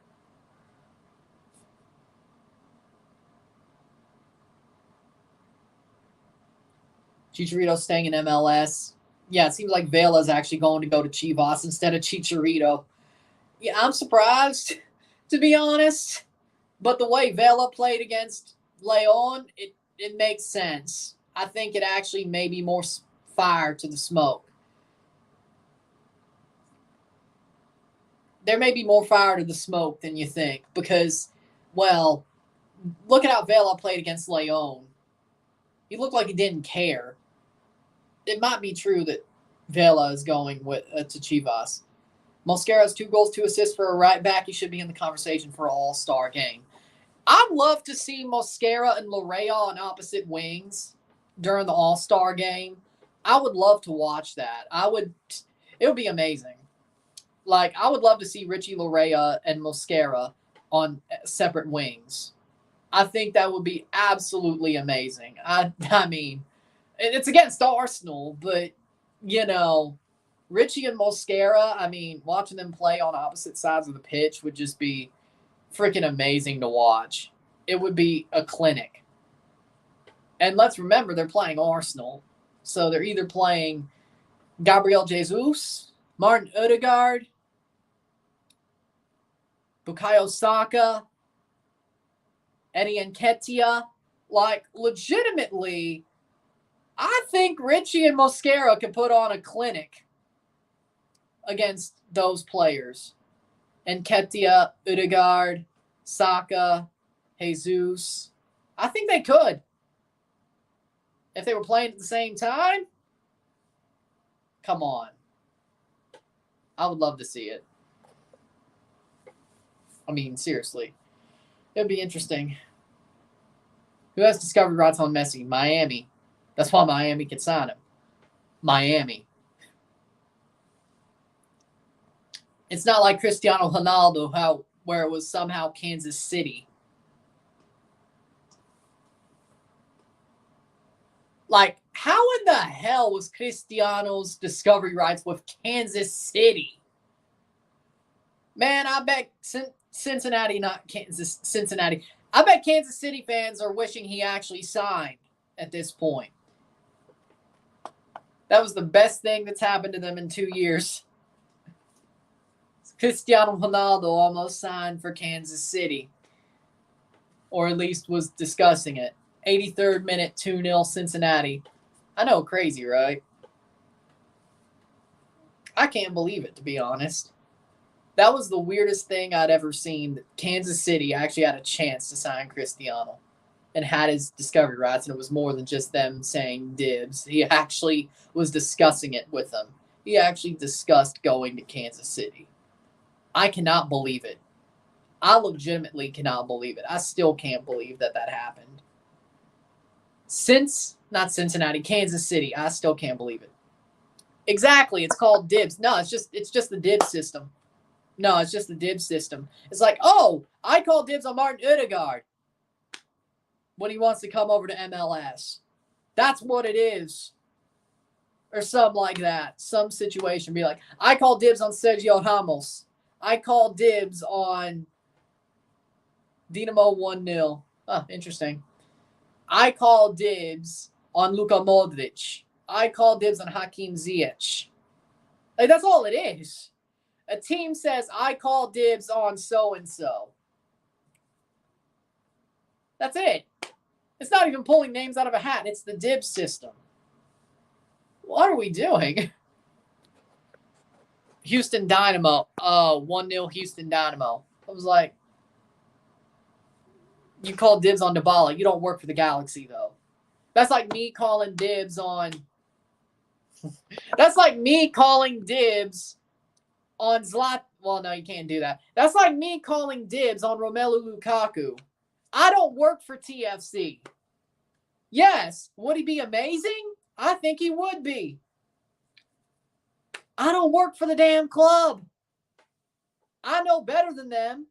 Chicharito staying in MLS. Yeah, it seems like Vela's actually going to go to Chivas instead of Chicharito. Yeah, I'm surprised, to be honest. But the way Vela played against Leon, it makes sense. I think it actually may be more fire to the smoke. There may be more fire to the smoke than you think because, well, look at how Vela played against Leon. He looked like he didn't care. It might be true that Vela is going to Chivas. Mosquera has 2 goals, 2 assists for a right back. He should be in the conversation for an all-star game. I'd love to see Mosquera and Laryea on opposite wings during the all-star game. I would love to watch that. It would be amazing. Like, I would love to see Richie Laryea and Mosquera on separate wings. I think that would be absolutely amazing. I mean, it's against Arsenal, but, Richie and Mosquera, watching them play on opposite sides of the pitch would just be freaking amazing to watch. It would be a clinic. And let's remember, they're playing Arsenal. So they're either playing Gabriel Jesus, Martin Odegaard, Bukayo Saka, Eddie Nketiah. Like, legitimately, I think Richie and Mosquera can put on a clinic against those players. Nketiah, Odegaard, Saka, Jesus. I think they could. If they were playing at the same time, come on. I would love to see it. I mean, seriously. It would be interesting. Who has discovery rights on Messi? Miami. That's why Miami can sign him. Miami. It's not like Cristiano Ronaldo, where it was somehow Kansas City. Like, how in the hell was Cristiano's discovery rights with Kansas City? Man, I bet Cincinnati, not Kansas, Cincinnati. I bet Kansas City fans are wishing he actually signed at this point. That was the best thing that's happened to them in 2 years. Cristiano Ronaldo almost signed for Kansas City. Or at least was discussing it. 83rd minute, 2-0 Cincinnati. I know, crazy, right? I can't believe it, to be honest. That was the weirdest thing I'd ever seen. That Kansas City actually had a chance to sign Cristiano and had his discovery rights, and it was more than just them saying dibs. He actually was discussing it with them. He actually discussed going to Kansas City. I cannot believe it. I legitimately cannot believe it. I still can't believe that happened. Not Cincinnati, Kansas City. I still can't believe it. Exactly. It's called dibs. No, it's just the dibs system. No, it's just the dibs system. It's like, oh, I call dibs on Martin Odegaard when he wants to come over to MLS. That's what it is. Or something like that. Some situation. Be like, I call dibs on Sergio Ramos. I call dibs on Dinamo 1-0. Oh, interesting. I call dibs on Luka Modric. I call dibs on Hakim Ziyech. Like, that's all it is. A team says, I call dibs on so-and-so. That's it. It's not even pulling names out of a hat. It's the dibs system. What are we doing? Houston Dynamo. 1-0 Houston Dynamo. I was like, you call dibs on Dybala. You don't work for the Galaxy, though. That's like me calling dibs on... That's like me calling dibs on Zlatan. Well, no, you can't do that. That's like me calling dibs on Romelu Lukaku. I don't work for TFC. Yes, would he be amazing? I think he would be. I don't work for the damn club. I know better than them.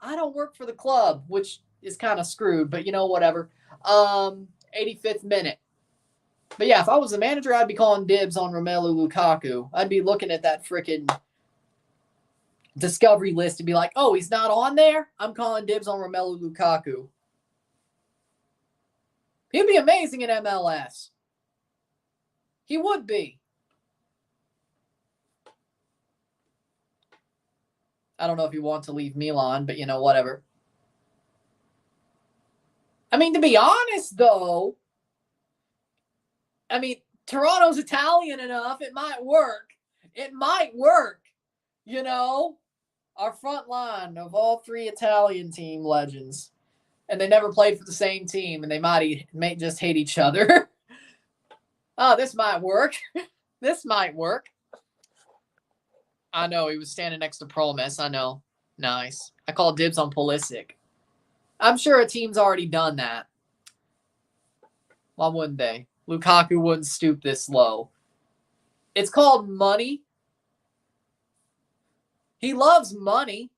I don't work for the club, which is kind of screwed, but whatever. 85th minute. But yeah, if I was the manager, I'd be calling dibs on Romelu Lukaku. I'd be looking at that freaking discovery list and be like, oh, he's not on there? I'm calling dibs on Romelu Lukaku. He'd be amazing in MLS. He would be. I don't know if you want to leave Milan, but whatever. I mean, to be honest, though, Toronto's Italian enough. It might work. It might work. Our front line of all 3 Italian team legends. And they never played for the same team, and they might just hate each other. Oh, this might work. This might work. I know, he was standing next to Promes. I know. Nice. I call dibs on Pulisic. I'm sure a team's already done that. Why wouldn't they? Lukaku wouldn't stoop this low. It's called money. He loves money.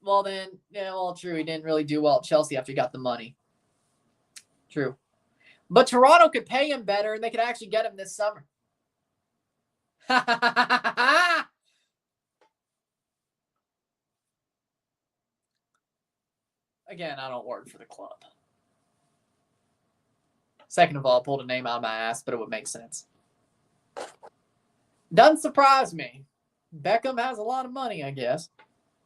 Well, then, true. He didn't really do well at Chelsea after he got the money. True. But Toronto could pay him better, and they could actually get him this summer. Again, I don't work for the club. Second of all, I pulled a name out of my ass, but it would make sense. Doesn't surprise me. Beckham has a lot of money, I guess.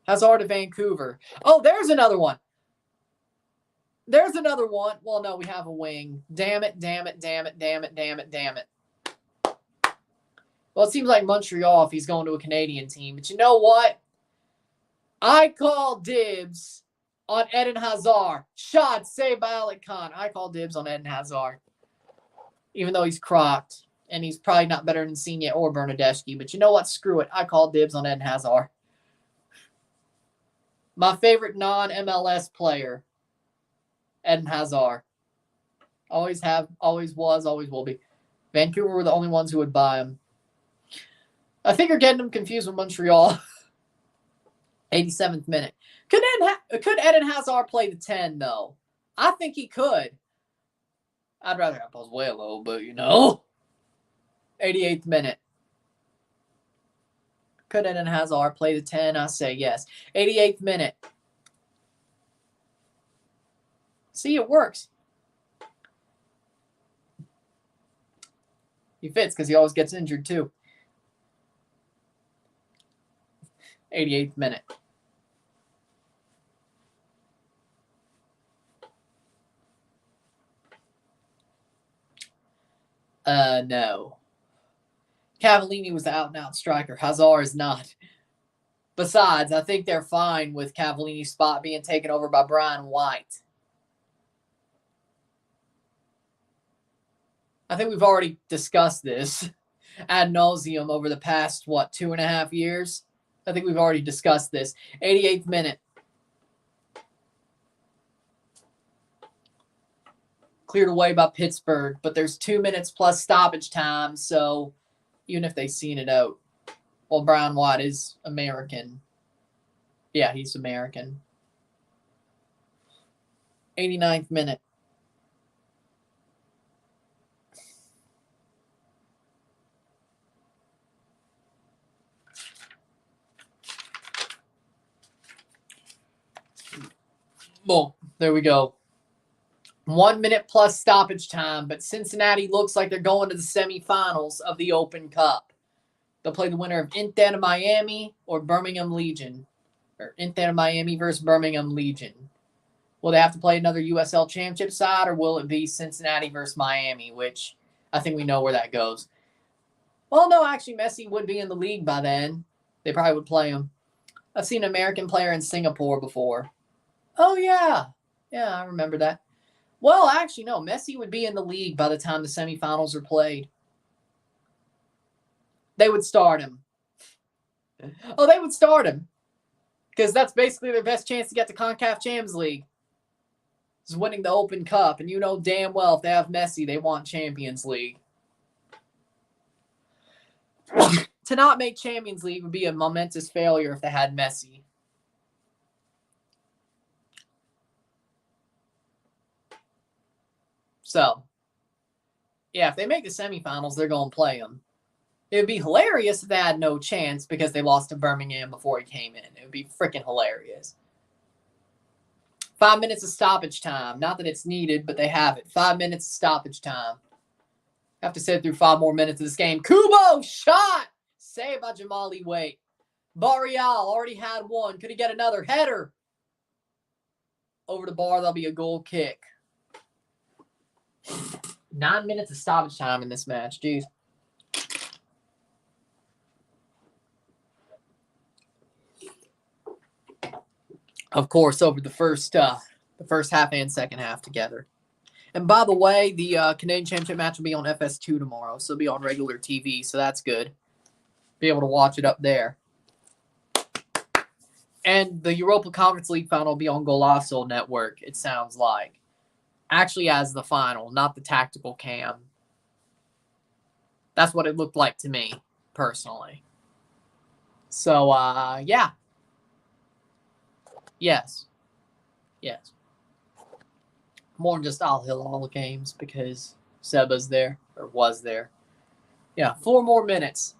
Hazard to Vancouver. Oh, there's another one. There's another one. Well, no, we have a wing. Damn it, damn it, damn it, damn it, damn it, damn it. Well, it seems like Montreal if he's going to a Canadian team. But you know what? I call dibs on Eden Hazard. Shot saved by Alec Khan. I call dibs on Eden Hazard. Even though he's crocked. And he's probably not better than Senior or Bernadeschi. But you know what? Screw it. I call dibs on Eden Hazard. My favorite non-MLS player, Eden Hazard. Always have, always was, always will be. Vancouver were the only ones who would buy him. I think you're getting them confused with Montreal. 87th minute. Could Eden Hazard play the 10, though? I think he could. I'd rather have Pozuelo, but you know. 88th minute. Could Eden Hazard play the 10? I say yes. 88th minute. See, it works. He fits because he always gets injured, too. 88th minute. No. Cavallini was the out-and-out striker. Hazard is not. Besides, I think they're fine with Cavallini's spot being taken over by Brian White. I think we've already discussed this ad nauseum over the past, 2.5 years? I think we've already discussed this. 88th minute. Cleared away by Pittsburgh, but there's 2 minutes plus stoppage time, so even if they've seen it out. Well, Brian White is American. Yeah, he's American. 89th minute. Boom. There we go. 1 minute plus stoppage time, but Cincinnati looks like they're going to the semifinals of the Open Cup. They'll play the winner of Inter Miami or Birmingham Legion. Or Inter Miami versus Birmingham Legion. Will they have to play another USL Championship side, or will it be Cincinnati versus Miami, which I think we know where that goes. Well, no, actually, Messi would be in the league by then. They probably would play him. I've seen an American player in Singapore before. Oh, yeah. Yeah, I remember that. Well, actually, no. Messi would be in the league by the time the semifinals are played. They would start him. Oh, they would start him. Because that's basically their best chance to get the CONCACAF Champions League. Is winning the Open Cup. And you know damn well if they have Messi, they want Champions League. To not make Champions League would be a momentous failure if they had Messi. So, yeah, if they make the semifinals, they're going to play them. It would be hilarious if they had no chance because they lost to Birmingham before he came in. It would be freaking hilarious. 5 minutes of stoppage time. Not that it's needed, but they have it. 5 minutes of stoppage time. Have to sit through 5 more minutes of this game. Kubo shot! Saved by Jamali Waite. Barreal already had one. Could he get another header? Over the bar, that'll be a goal kick. 9 minutes of stoppage time in this match. Jeez. Of course, over the first half and second half together. And by the way, the Canadian Championship match will be on FS2 tomorrow, so it'll be on regular TV, so that's good. Be able to watch it up there. And the Europa Conference League final will be on Golasso Network, it sounds like. Actually as the final, not the tactical cam. That's what it looked like to me, personally. So, yeah. Yes. Yes. More than just Al Hilal games because Seba's there, or was there. Yeah, 4 more minutes.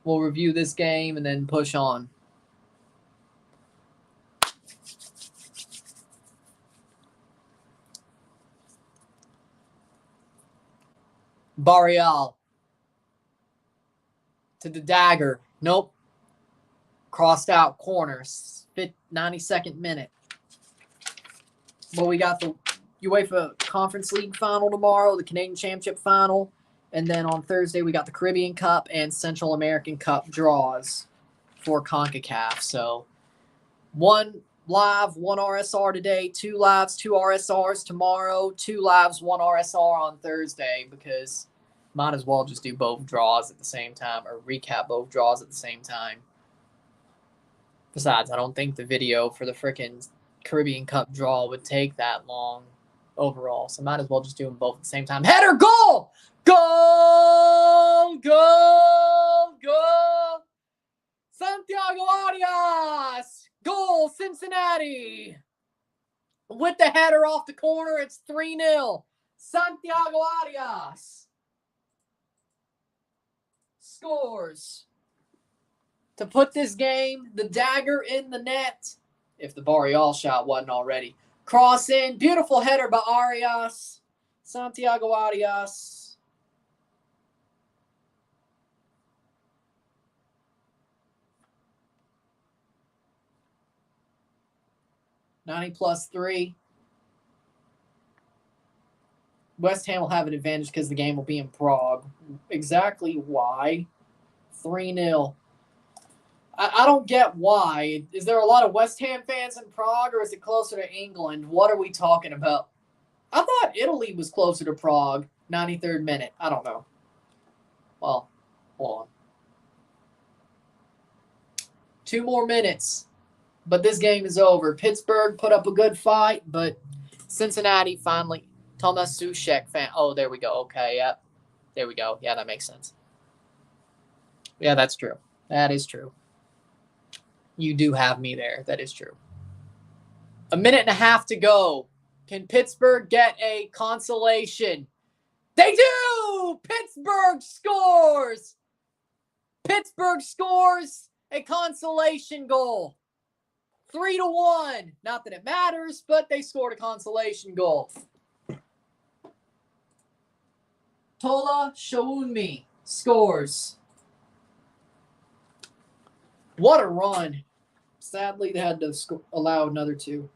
We'll review this game and then push on. Barreal to the dagger. Nope. Crossed out corners. 92nd minute. Well, we got the UEFA Conference League final tomorrow, the Canadian Championship final, and then on Thursday we got the Caribbean Cup and Central American Cup draws for CONCACAF. So 1 live, 1 RSR today, 2 lives, 2 RSRs tomorrow, 2 lives, 1 RSR on Thursday, because might as well just do both draws at the same time or recap both draws at the same time. Besides, I don't think the video for the frickin' Caribbean Cup draw would take that long overall, so might as well just do them both at the same time. Header, goal! Goal! Goal! Goal! Santiago Arias! Goal, Cincinnati! With the header off the corner, it's 3-0. Santiago Arias scores to put this game, the dagger in the net, if the Barreal shot wasn't already. Cross in, beautiful header by Arias. Santiago Arias. +3. West Ham will have an advantage because the game will be in Prague. Exactly why? 3-0. I don't get why. Is there a lot of West Ham fans in Prague, or is it closer to England? What are we talking about? I thought Italy was closer to Prague. 93rd minute. I don't know. Well, hold on. 2 more minutes, but this game is over. Pittsburgh put up a good fight, but Cincinnati finally. Thomas Sushek fan. Oh, there we go. Okay, yep. There we go. Yeah, that makes sense. Yeah, that's true. That is true. You do have me there. That is true. 1.5 minutes to go. Can Pittsburgh get a consolation? They do! Pittsburgh scores! Pittsburgh scores a consolation goal. 3-1. Not that it matters, but they scored a consolation goal. Tola Shaunmi scores. What a run. Sadly, they had to allow another 2.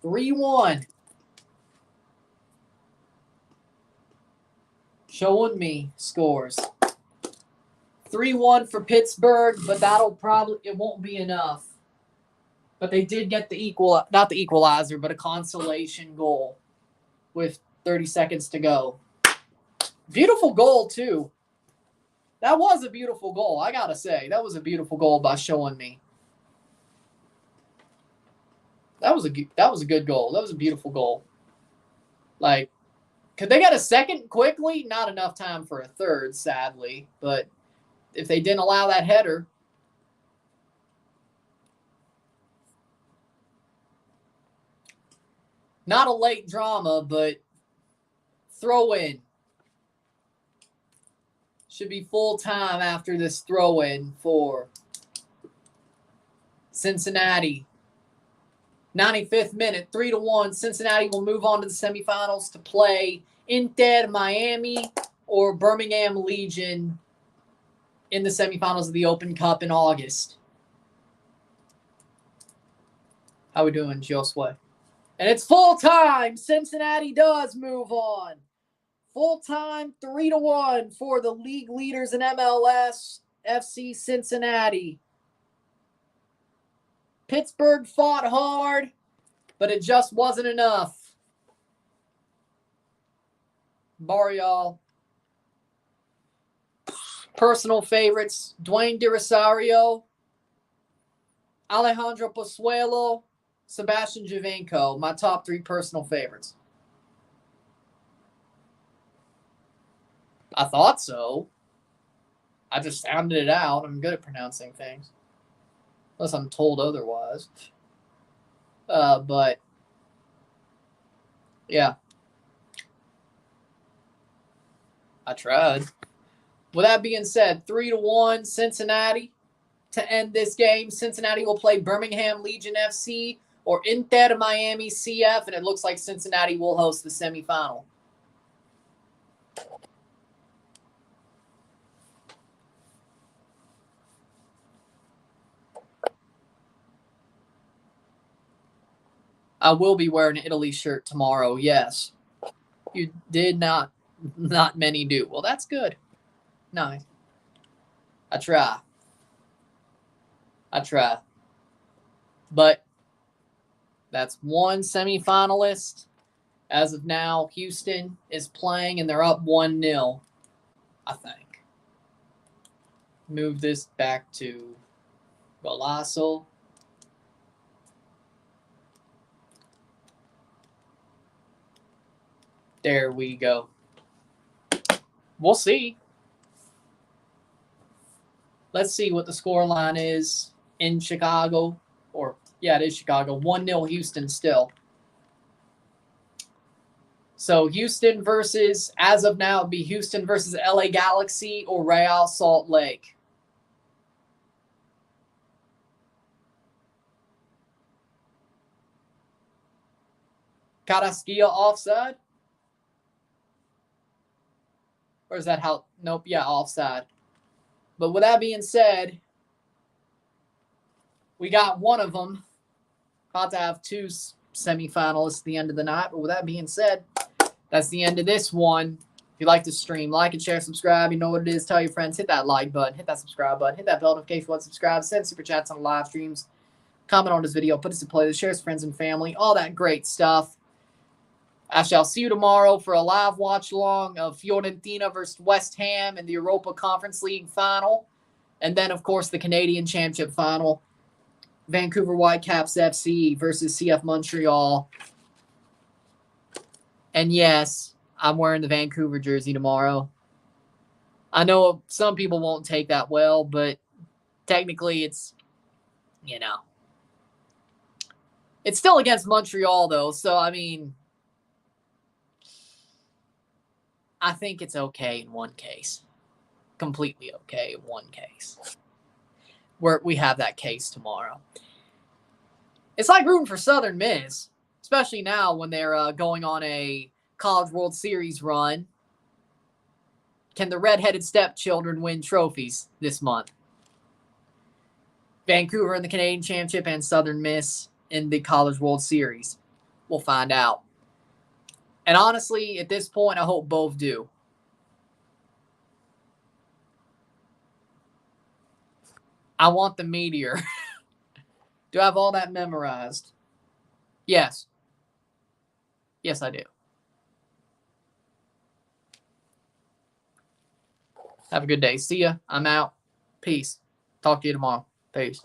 (3-1). Shaunmi scores. 3-1 for Pittsburgh, but it won't be enough. But they did get not the equalizer, but a consolation goal with 30 seconds to go. Beautiful goal, too. That was a beautiful goal, I gotta say. That was a beautiful goal by Shaunmi. That was a good goal. That was a beautiful goal. Like, could they get a second quickly? Not enough time for a third, sadly. But if they didn't allow that header. Not a late drama, but throw-in. Should be full time after this throw-in for Cincinnati. 95th minute, 3-1. Cincinnati will move on to the semifinals to play Inter Miami or Birmingham Legion in the semifinals of the Open Cup in August. How we doing, Josue? And it's full time. Cincinnati does move on. Full time, 3-1 for the league leaders in MLS, FC Cincinnati. Pittsburgh fought hard, but it just wasn't enough. Barreal. Personal favorites, Dwayne De Rosario, Alejandro Pozuelo, Sebastian Giovinco. My top 3 personal favorites. I thought so. I just sounded it out. I'm good at pronouncing things. Unless I'm told otherwise. But, yeah. I tried. With that being said, 3-1 Cincinnati. to end this game. Cincinnati will play Birmingham Legion FC or Inter Miami CF, and it looks like Cincinnati will host the semifinal. I will be wearing an Italy shirt tomorrow, yes. You did not many do. Well, that's good. Nice. I try. But that's one semifinalist. As of now, Houston is playing, and they're up 1-0, I think. Move this back to Golasso. There we go. We'll see. Let's see what the scoreline is in Chicago. Or, yeah, it is Chicago. 1-0 Houston still. So Houston versus, as of now, it'd be Houston versus LA Galaxy or Real Salt Lake. Carrasquilla offside? Or is that how? Nope, yeah, offside. But with that being said, we got one of them. About to have two semifinalists at the end of the night. But with that being said, that's the end of this one. If you like to stream, like and share, subscribe. You know what it is. Tell your friends. Hit that like button. Hit that subscribe button. Hit that bell notification button. Subscribe. Send super chats on live streams. Comment on this video. Put us in playlist. Share with friends and family. All that great stuff. Actually, I'll see you tomorrow for a live watch-along of Fiorentina versus West Ham in the Europa Conference League final. And then, of course, the Canadian Championship final. Vancouver Whitecaps FC versus CF Montreal. And yes, I'm wearing the Vancouver jersey tomorrow. I know some people won't take that well, but technically it's, it's still against Montreal, though. So, I mean, I think it's okay in one case. Completely okay in one case. We have that case tomorrow. It's like rooting for Southern Miss, especially now when they're going on a College World Series run. Can the redheaded stepchildren win trophies this month? Vancouver in the Canadian Championship and Southern Miss in the College World Series. We'll find out. And honestly, at this point, I hope both do. I want the meteor. Do I have all that memorized? Yes. Yes, I do. Have a good day. See ya. I'm out. Peace. Talk to you tomorrow. Peace.